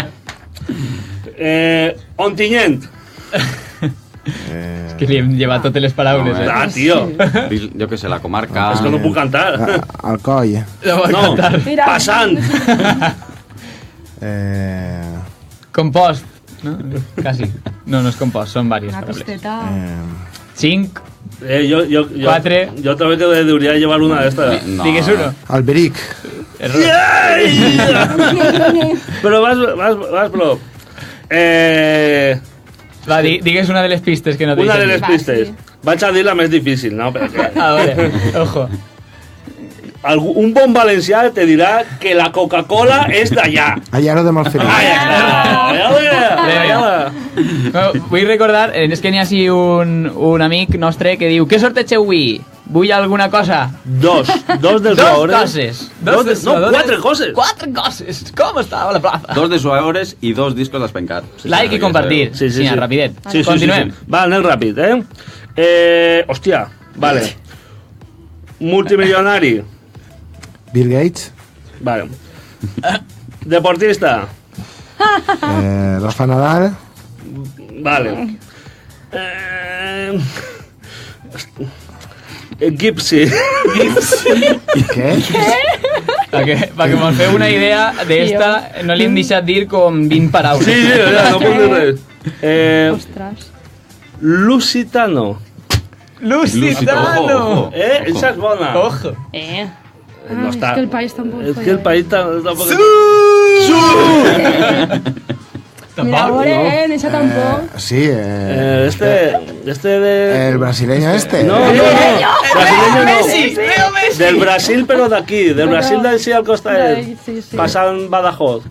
Ontinyent. És que li hem llevat totes les paraules. Tio. Jo que sé, la comarca... És que no puc cantar. Alcoi. No, passant. Compost. No? Quasi. No és compost, són diverses Una paraules. pisteta. 5. Yo 4. Yo otra vez debería llevar una de estas. No. Digues uno. Alberic. Però vas prop. Va, digues una de les pistes que no t'he Una de dit. les pistes. Vaig a dir la més difícil, no? Perquè... vale, ojo. Un bon valencià te dirà que la Coca-Cola és d'allà. Allaro de Malferit. Vull recordar, és que n'hi ha així un amic nostre que diu: què sortegeu avui? Vull alguna cosa? Dos de suadores. Quatre coses. 4 coses. Com estava la plaza? 2 de suadores i 2 discos d'Espencat. Like i compartir. Sí. Rapidet. Sí. Continuem. Va, anem ràpid, hòstia, vale. Multimilionari. Bill Gates. Vale. Deportista. Rafa Nadal. Vale. Gipsy. Què? Perquè me'n feu una idea d'esta, no li hem deixat dir com 20 paraules. Sí, no puc dir res. Ostres. Lusitano. Lusitano! Esa és bona. Ojo. No És que el país tampoc... És que el país tampoc... Mira, Boren, esa tampoc. Sí, Este de... el brasileño este. No. Brasileño no. Messi. Del Brasil, però d'aquí. Del Brasil d'així al costat. Sí. Passant Badajoz.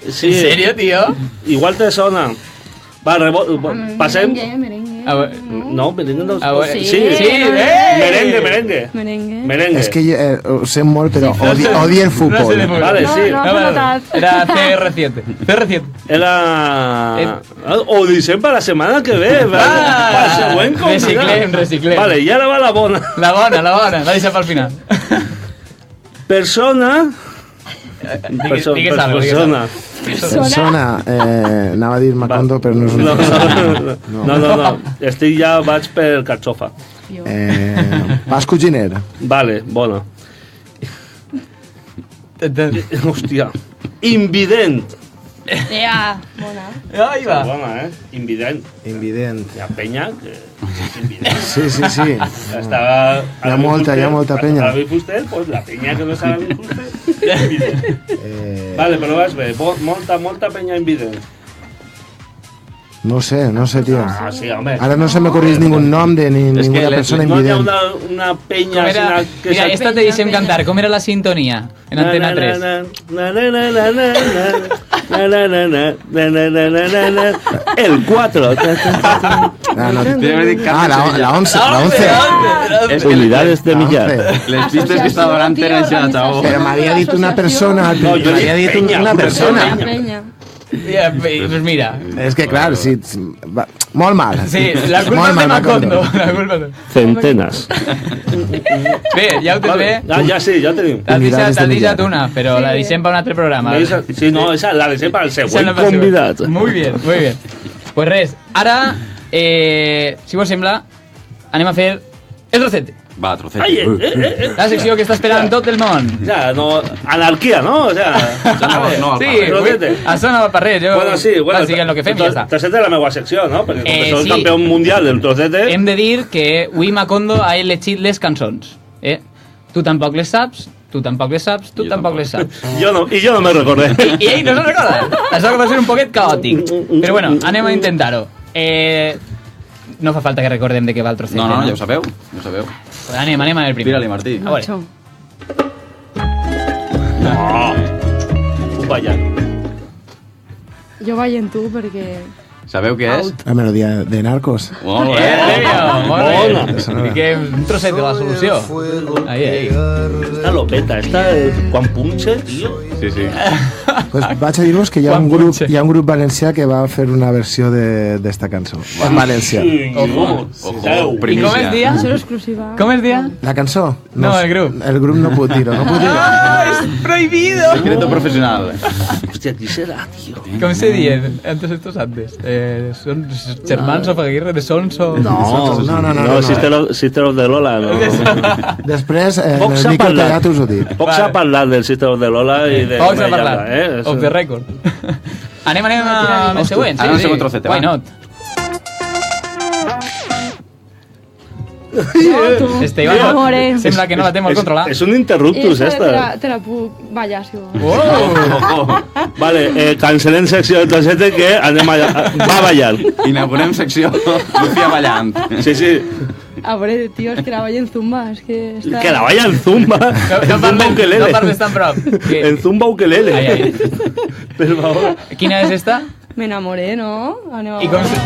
Sí. ¿En serio, tío? Igual te sona. Va, passem... Merengue. No, merengue no. Sí. Sí. Merengue. És que ho sé molt, però odio el futbol. Vale, sí. Era CR7. Era... O dicen para la semana que ve. Para el següent convidat. Reciclem. Vale, i ara va la bona. La bona. La deixa pel final. Persona. Digues algo. Persona, anava a dir Macondo, però no és una No. Estic ja, vaig per Carxofa. Vasco Giner. Vale, bona. Hòstia. Invident. Ja, bona. Ahí va. Bona, Invident. Hi ha penya que és invident. Sí. Estava... Hi ha molta penya. A mi fuster, pues la penya que no estava a mi fuster, invident. Vale, però vas bé. Molta penya invident. No sé, tio. Ah, sí, home. Ara no se m'ocorreix ningú nom de ninguna persona No hi ha invident. una penya... Mira, esta te deixem cantar. Com era la sintonia en Antena 3? El 4. La 11. Unidades de millar. Les pistes que estava donant eren això, xavo. Però m'havia dit una persona. M'havia dit una persona. Penya. Pues mira. És que, clar, sí, molt mal. Sí, la culpa és de Macondo. Centenas. Bé, ja ho tens bé. Ja sí, ja tenim. T'has deixat una, però la deixem per un altre programa. Sí, no, esa la deixem per al següent convidat. Muy bien. Pues res, ara, si vos sembla, anem a fer el recete. Va, trocete. Ai, La secció que està esperant tot el món. Ya, no, anarquía, ¿no? O sea, No, Sí, trocete. això no va per res. Jo, Bueno, sí, bueno. Bàsicament el que fem i ja està. Trocete es la meva secció, ¿no? Porque como soy sí. campeón mundial del trocete... Hem de dir que avui Macondo ha elegit les cançons. Tu tampoc les saps, tu tampoc les saps, tu tampoc les saps. yo no me recordé. I ell no se'n recorda. Això va ser un poquet caòtic. Però bueno, anem a intentar-ho. No fa falta que recordem de què va el trocete. No, ja ho sabeu. Ja ho sabeu. Anem amb el primer. Tira-li, Martí. A veure. Vaya. Jo vaig en tu perquè... Sabeu què és? La melodia de Narcos. Molt bé. Molt bé. Fiquem un trosset de la solució. Ahí. Esta lo peta, esta quan punxe, tío. Sí, sí. Pues vaig a dir-vos que hi ha un grup valencià que va fer una versió d'esta cançó. En València. Ojo, Ojo, I com es dia? Això és exclusiva. Com es dia? La cançó? No, el grup. El grup no puc dir-ho. No puc dir-ho. ¡Ah, es prohibido! Secreto profesional. Hostia, ¿qué será, tío? Com se dien estos antes? Són germans o Faguirre de Sons o... No, Sister of the Lola, no. Després, Poc el s'ha Miquel parlat. Tallat us ho dic. Poc s'ha parlat del Sister of the Lola i de... Poc s'ha parlat. Eso. Off the record. Anem amb el següent. Ara el següent trocete, Why va. not? Esteban, sembla que no la té molt controlada. És un interruptus, esta. Te la puc ballar, si vols. Oh! Vale, cancelen secció del trocete que anem a... Va ballar. Inaugurem secció Lucía ballant. Sí, sí. A veure, tio, és que la balla en zumba, és que està... Que la vaya en zumba. No parles tan prop. En zumba ukelele. Ai. Per favor. Quina és esta? Me enamoré, no? Anem a... I com se...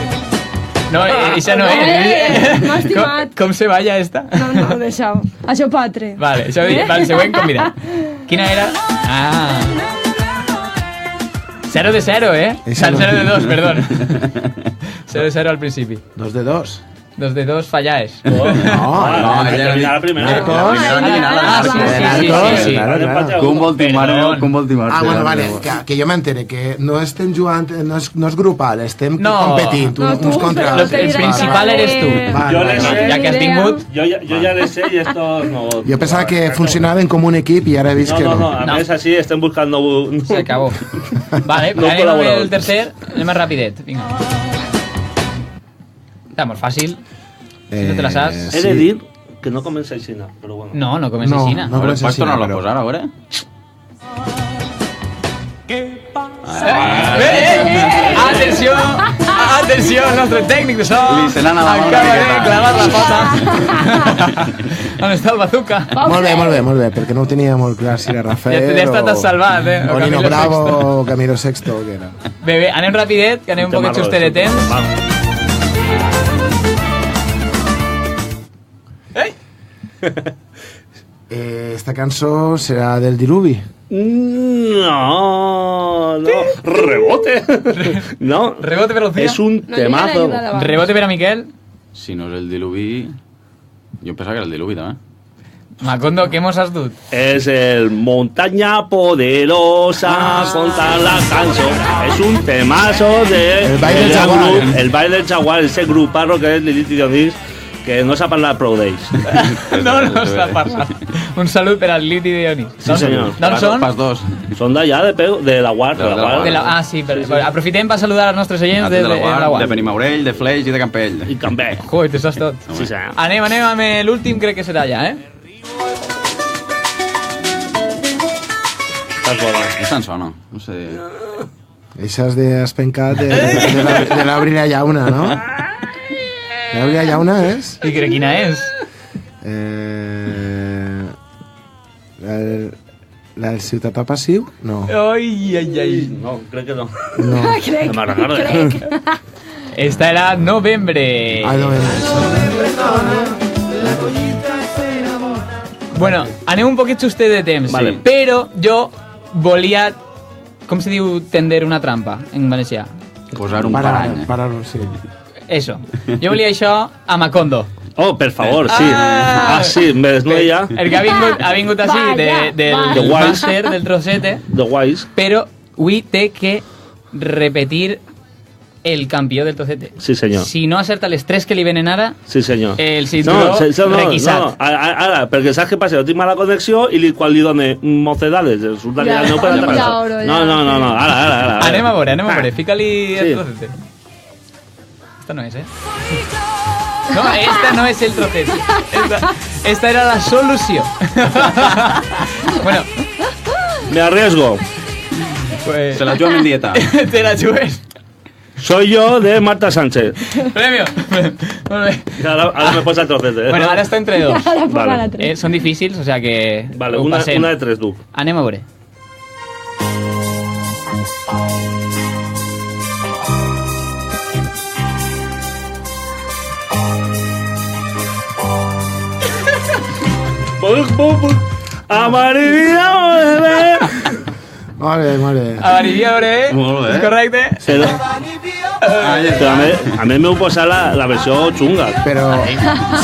No, això no és. M'ha estimat. Com se balla esta? No, deixa'm. Això patre. Vale, això va el següent convidat. Quina era? Ah. 0 de 0, ¿eh? O sea, 0 de 2, perdón. 0 de 0 al principi. 2 de 2. 2 de 2 falláis. No, la primera. Sí. Com vol timar-ho? Ah, bueno, vale, que jo m'entere, que no estem jugant, no és grupal, estem competint, uns contra els. El principal eres tu. Yo le sé. Ya que has tingut... Yo ya le sé y esto no... Jo pensava que funcionaven com un equip i ara he vist que no. No, a més així estem buscando... Se acabó. Vale, No anem amb col·laborador. el tercer, anem més rapidet. Vinga. Està molt fàcil. Si no te la saps... He de dir que no comença així, però bueno. No comença així. Pots tornar-lo a posar, a veure? Atenció! Atenció, el nostre tècnic de so Li se n'ha anat acaba de clavar la pota. On està el bazooka? Molt bé, perquè no ho tenia molt clar si era Rafael Ja t'has salvat, o Nino Bravo o Camilo Sexto, o què era. Bé, anem rapidet, que anem un poquet justet de temps. Esta cançó serà del Diluvi. No. Rebote. No. Rebote per Lucía. És un temazo. Rebote per a Miquel. Si no és el diluvi... Jo pensava que era el diluvi, també. Macondo, què mos has dut? Es el Montaña Poderosa contra la canción. Es un temazo de El baile del jaguar. El baile del jaguar, ese gruparro que es Lilith y Dionís, que no s'ha parlat prou d'ells. No s'ha parlat. Un salut per al Liti de Dionís. Sí, senyor. D'on són? Pas dos. Són d'allà, de la Guard. Sí, aprofitem per saludar als nostres oients De la la Guard, Guard. de Benimaurell, de Fleix i de Campell. I Campell. Joder, te saps tot. Sí, senyor. Anem amb l'últim, crec que serà ja, És tan sona, no sé... Això és d'Espencat de l'Abril Llauna, no? L'Abril Llauna és? I crec quina és? La del Ciutadà Passiu? No. Ai. No, crec que no. No. Crec. No me'n recordo. Esta era Novembre. Ah, Novembre. Bueno, anem un poquet justet de temps, Vale. però jo volia, com se diu tender una trampa en valencià? Posar un parany. Parar-ho, sí. Eso. Jo volia això a Macondo. Oh, per favor, sí. Sí, me desnude ja. El que ha vingut així del The Wise. màster, del trocete, The Wise. però avui té que repetir el campió del trocete. Sí, senyor. Si no acerta les 3 que li venen ara, Sí, senyor. el cinturó requisat. No, ara, perquè saps què passa? Jo tinc mala connexió i quan li done mocedades, resultaria Ja, el meu per ja, atrás. oro, ja. No, ara. Anem a veure, fica-li Sí. el trocete. Esta no es, No, esta no es el trocete. Esta era la solución. Bueno, Me arriesgo. pues... Se la juega en dieta. Te la jugues. Soy yo de Marta Sánchez. Premio. Molt bé. Y ahora me posa el trocete. Bueno, ahora está entre dos. Ara posa Vale. la tres. Son difícils, o sea que... Vale, ho una passem. de 3, tú. Anem a veure. Amarilla, bebé. Molt bé, molt bé. Amarilla, veure. Molt bé. És correcte? Pero a mí me ho posa la versión chunga. Però,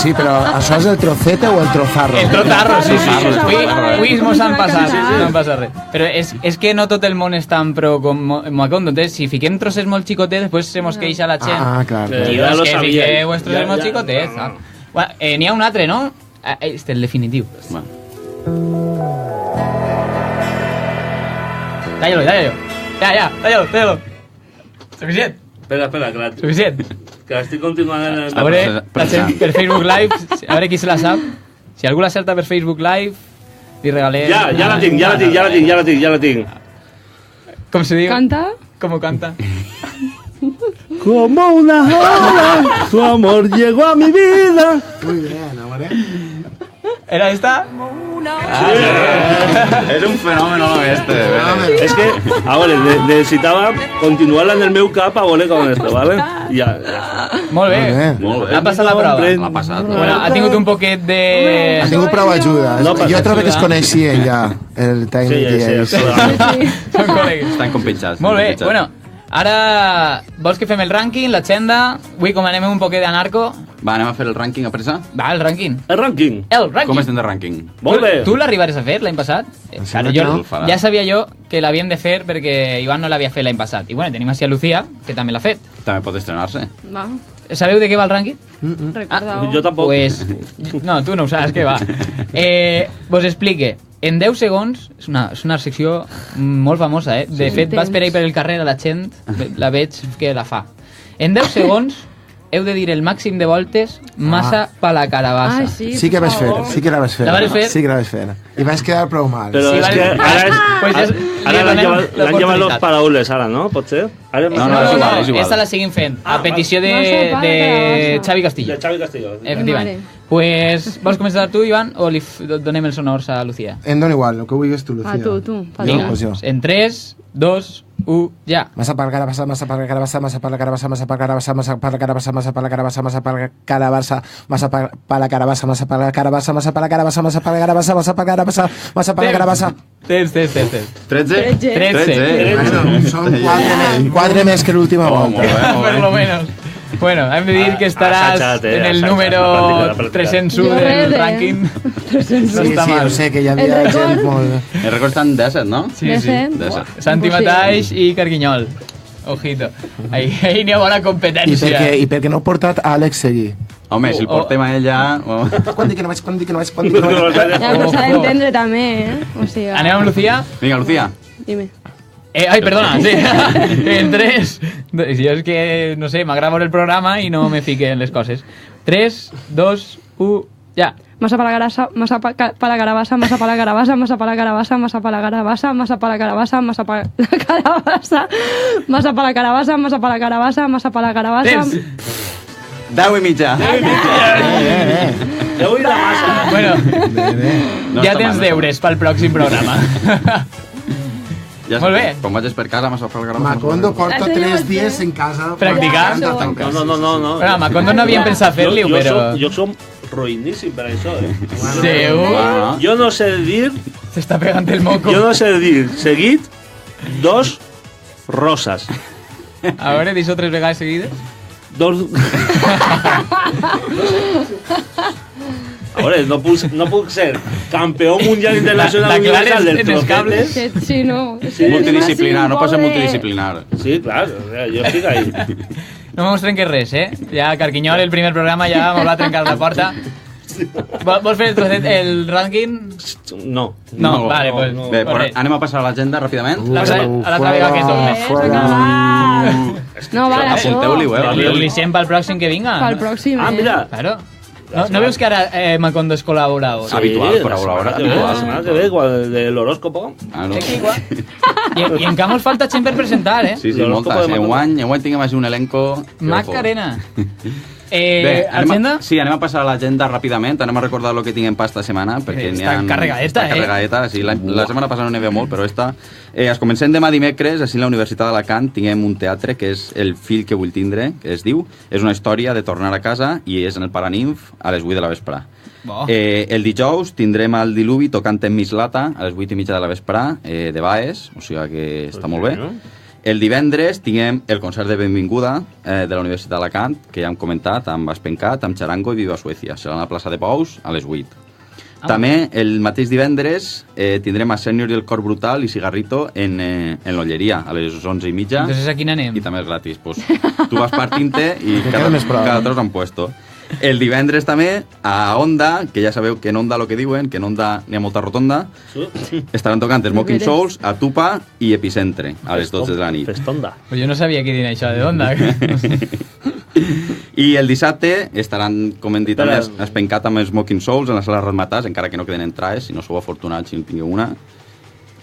sí, però això és el trocete o el trozarro? El trotarro, sí. Avui mos han passat, Sí. no han passat res. Però és que no tot el món és tan pro com Macondo, entonces si fiquem trosses molt xicotets, després se mos queixa la gent. Ah, clar. Eh, Tio, ja és lo que sabia. fiqueu els trosses Ja, molt ja. xicotets. Bueno, n'hi ha un altre, no? Este, el definitiu. Bueno. Talla-lo. Ja, talla-lo. Suficient. Espera, Suficient. que estic continuant en el... A veure, la gent per Facebook Live, a veure qui se la sap. Si algú l'acerta per Facebook Live, li regalem... Ja la tinc. Com se diu? Canta. Com canta? Como una ola, tu amor llegó a mi vida. Muy bien, amore. ¿Era esta? És un fenòmeno este. Es que, a veure, necessitava continuar-la en el meu cap a veure com esto, ¿vale? Ja. Molt bé. Molt bé. Ha passat la prova. Ha passat. Bueno, ha tingut un poquet de... Ha tingut prou ajuda. No passa jo trobo que es ajuda. coneixien ja, el tècnic i ells. Són col·legues. Estan compinxats. Molt bé, bueno, ara vols que fem el rànquing, l'agenda? Avui com anem un poquet d'anarco. Va, anem a fer el rànquing a pressa. Va, el rànquing. El rànquing. El rànquing. Com estem de rànquing? Molt bé. Tu l'arribares a fer l'any passat? Claro, que jo no. ja sabia jo que l'havíem de fer perquè Ivan no l'havia fet l'any passat. I bueno, tenim així a Lucía, que també l'ha fet. També pot estrenar-se. Va, Sabeu de què va el rànquing? recordeu. Jo tampoc. Pues, no, tu no ho saps, que va. Vos explique. En 10 segons, és una secció molt famosa, De fet, vas per ahí per el carrer a la gent, la veig que la fa. En 10 segons heu de dir el màxim de voltes massa pa la carabassa. Ah, sí, Sí que per vaig fer, favor. sí que la vaig fer. La vas fer? Sí que la vaig fer. I vaig quedar prou mal. Però Sí, és vale. que ara, Pues ja li l'han donem llevat l'han llevat los paraules, ara, no? Pot ser? Ara, No, és igual, és igual. Esta la seguim fent, a petició No sé, pa la de carabassa. Xavi De Castillo. Xavi Castillo. Efectivament. Vale. Pues, vols començar tu, Ivan, o li donem els honors a Lucía? Em dona igual, el que vulguis tu, Lucía. Ah, tu. Vinga, pues jo. en 3, 2, 1, ja. Massa per la carabassa, massa per la carabassa, massa per la carabassa, massa per la carabassa, massa per la carabassa, massa per la carabassa, massa per la carabassa, massa per la carabassa, massa per la carabassa, massa per la carabassa, massa per la carabassa, massa per la carabassa, massa per la carabassa. Tens. 13? 13. Bueno, són 4 més que l'última volta. Per lo menos. Bueno, hem de dir que estaràs Assajat, en el assajat, número la pràctica. 301 Jo del res, rànquing. No Sí, està sí, mal. ho sé, que hi havia El gent record? molt... Els records estan 17, no? Sí, sí. 17. Santi Mataix i Carguinyol. Ojito. Ahí n'hi ha bona competència. I perquè no he portat a Àlex Seguí. Home, si el portem a ella... Quan dic que no vaig. Ja però s'ha d'entendre també, O sigui... Anem amb Lucía? Vinga, Lucía. Dime. Ai, perdona, sí. En 3. Jo és que, no sé, m'agrada veure el programa i no me fique en les coses. 3, 2, 1, ja. Massa pa la carabassa, massa pa la carabassa, massa pa la carabassa, massa pa la carabassa, massa pa la carabassa, massa pa la carabassa, massa pa la carabassa, massa pa la carabassa, massa pa la carabassa, massa pa la carabassa... Temps. 10 i mitja. Jo vull la massa. Bueno, No ja està tens mal, deures pel pròxim programa. Ja Molt bé. Quan vagis per casa, m'has per la carabassa. Macondo porta 3 dies en casa. Practicant? No. Bueno, Macondo no havíem pensat fer-li-ho, però... Jo som ruïníssim per això, Segur? Jo no sé dir... S'està pegant el moco. Jo no sé dir seguit 2 roses. A veure, dis-ho 3 vegades seguides. 2... A Joder, no puc ser campeón mundial internacional universal del trompete. Sí, no. Multidisciplinar, no pot ser multidisciplinar. Sí, claro, jo estic ahí. No mos trenques res, Ja Carquinyol, el primer programa, ja mos va trencar la porta. Vols fer el trocet, el rànquing? No. No, vale, pues... Bé, anem a passar a l'agenda ràpidament. A l'altra vegada que tornes. No, vale, apunteu-li-ho, Li deixem pel pròxim que vinga. Pel pròxim, Ah, mira. Claro. No veus que ara Macondo és col·laborador? Habitual, col·laborador. La semana que ve, del horóscopo. I encara mos falta gent per presentar, Sí, moltes. Enguany tinguem així un elenco... Macarena. Bé, agenda? Sí, anem a passar a l'agenda ràpidament. Anem a recordar el que tinguem per esta setmana, perquè Està carregadeta, Està carregadeta, sí. La setmana passada no n'hi havia molt, però esta... Es comencem demà dimecres, així a la Universitat d'Alacant tinguem un teatre que és El fill que vull tindre, que es diu. És una història de tornar a casa i és en el Paraninf a les 8 de la vesprà. El dijous tindrem el Diluvi tocant en Mislata a les 8:30 de la vesprà, de Baes, o sigui que està molt bé. El divendres tinguem el concert de benvinguda de la Universitat d'Alacant, que ja hem comentat, amb Aspencat, amb Charango i Viva Suècia. Serà a la plaça de Pous a les 8. També el mateix divendres tindrem a Sènior i el Cor Brutal i Cigarrito en l'Olleria a les 11:30. Entonces a quin anem? I també és gratis. Pues, tu vas partint-te i cada tros han puesto. El divendres també a Onda, que ja sabeu que en Onda lo que diuen, que en Onda n'hi ha molta rotonda, estaran tocant Smoking Souls, a Tupa i Epicentre a les 12 de la nit. Festonda. Pues jo no sabia que diuen això de Onda. I el dissabte estaran, com hem dit, Espencat amb Smoking Souls en la sala Ratmatàs, encara que no queden entrades, si no sou afortunats, si en tingueu una.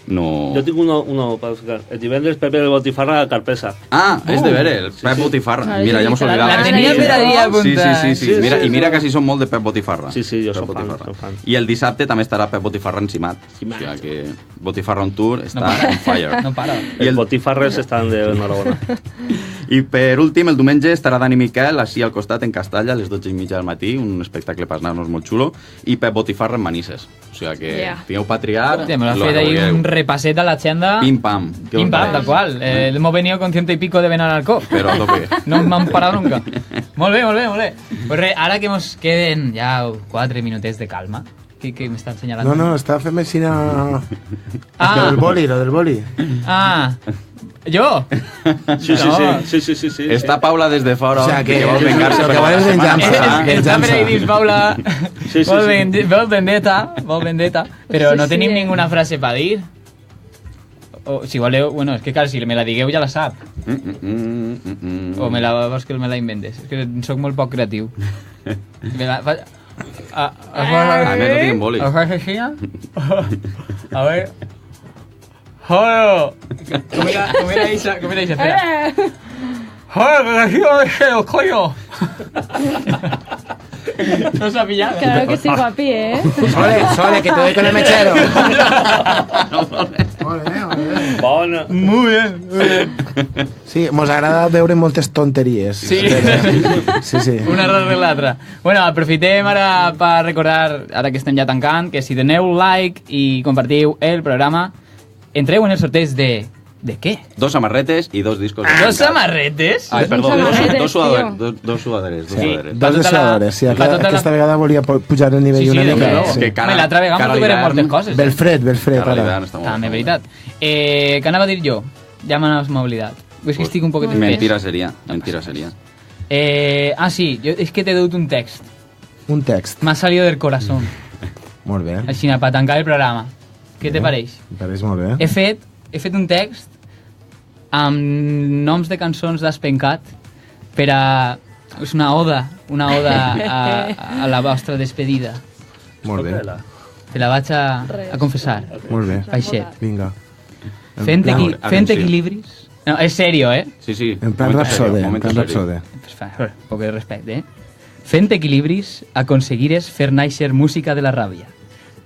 No... Jo tinc uno per buscar. El divendres Pepe del Botifarra a Carpesa. Ah, és de veure, el Pep Botifarra. Mira, ja m'ho oblidava. La tenia per a dir apuntar. Sí. I mira que sí són molt de Pep Botifarra. Sí, jo soc fan. I el dissabte també estarà Pep Botifarra encimat. O sigui que Botifarra on tour està on fire. No para. I els Botifarres estan d'enhorabona. I per últim, el diumenge estarà Dani Miquel així al costat en Castalla a les 12:30 del matí, un espectacle per anar-nos molt xulo, i Pep Botifarra en Manises. O sigui que tingueu pa triar. Me l'ha fet ahí un repaset a l'agenda. Pim pam. Pim pam, tal qual. Hemos venido con 100 y pico de venar al alcohol. Pero a tope. No m'han parado nunca. Molt bé. Pues re, ara que nos queden ja 4 minutets de calma, que m'està ensenyant? No, està fent aixina... Lo del boli. Ah, ¿yo? Sí. Está Paula desde fora. O sea, que vol vengar-se lo que vol és venjança. Està per ahí dins, Paula. Vol vendetta. Però no tenim ninguna frase per dir. O si voleu... Bueno, és que clar, si me la digueu ja la sap. O vols que me la inventes. És que soc molt poc creatiu. A més no tinguem boli. A ver... ¡Joder! ¿Cómo era esa? Espera. ¡Joder, que ha sido ese, los coños! No se ha pillado. Claro que sí, guapi, Sole, que te doy con el mechero. Bona. Muy bien. Sí, mos agrada veure moltes tonteries. Sí. Sí. Una darrere l'altra. Bueno, aprofitem ara per recordar, ara que estem ja tancant, que si doneu like i compartiu el programa, entreu en el sorteig de... ¿De qué? 2 samarretes y 2 discos. ¿Dos samarretes? Ay, perdón, dos sudaderes. Dos sudaderes. Sí. Dos sudaderes, sí. Aquesta vegada volia pujar el nivell una mica. L'altra vegada m'ho trobarem moltes coses. Belfred. També, veritat. Què anava a dir jo? Ja m'ha oblidat. És que estic un poquet espès. Mentira seria. Sí, és que t'he dut un text. Un text. M'ha salido del corazón. Molt bé. Així, per tancar el programa. Què te pareix? Em pareix molt bé. He fet un text amb noms de cançons d'Aspencat per a... És una oda a la vostra despedida. Molt bé. Te la vaig a confessar. Molt bé. Baixet. Vinga. Fent equilibris... No, és serio, Sí. En plan rapsode. Un poc de respecte, Fent equilibris aconseguires fer néixer música de la ràbia.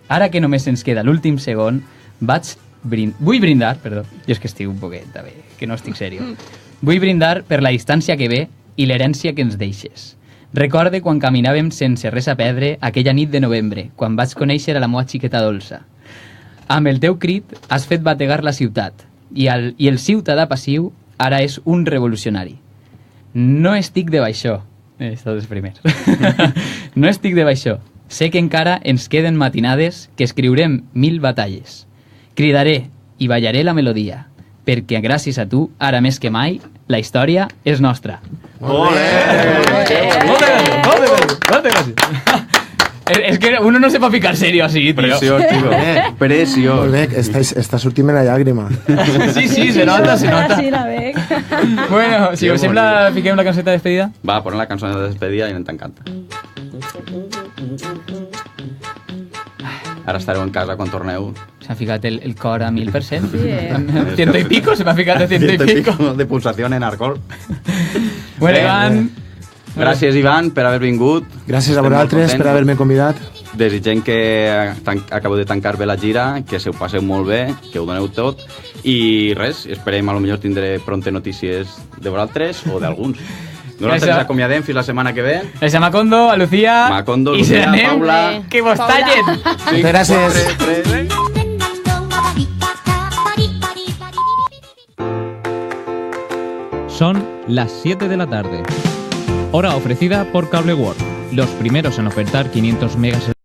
Ara que només ens queda l'últim segon, vull brindar, perdó, jo és que estic un poquet, també, que no estic serio. Vull brindar per la distància que ve i l'herència que ens deixes. Recorde quan caminàvem sense res a perdre aquella nit de novembre, quan vaig conèixer a la meua xiqueta dolça. Amb el teu crit has fet bategar la ciutat i el ciutadà passiu ara és un revolucionari. No estic de baixó. Tots els primers. No estic de baixó. Sé que encara ens queden matinades que escriurem 1000 batalles. Cridaré i ballaré la melodia, perquè gràcies a tu, ara més que mai, la història és nostra. Moltes gràcies. Es que uno no se va ficar serio así, tío. Preciós, chico. Preciós. Molt bé, està sortint la llàgrima. Sí, se nota. Sí, la veig. Bueno, si us sembla, fiquem la cançeta de despedida. Va, ponen la cançó de despedida i anem tancant. Ara estareu en casa quan torneu. S'ha ficat el cor a 1000%. Sí, Ciento y pico, se m'ha ficat a ciento y pico. De pulsación en alcohol. Bueno, Ivan... Gràcies, Ivan, per haver vingut. Gràcies a vosaltres per haver-me convidat. Desitgem que acabeu de tancar bé la gira, que se ho passeu molt bé, que ho doneu tot. I res, esperem, a lo millor tindré pronte notícies de vosaltres o d'alguns. Nosaltres ens acomiadem fins la setmana que ve. Les a Macondo, a Lucía... Macondo, i Lucía, Serenem, Paula... Que vos tallen! Moltes gràcies. Son las 7 de la tarde. Hora ofrecida por Cable World, los primeros en ofertar 500 megas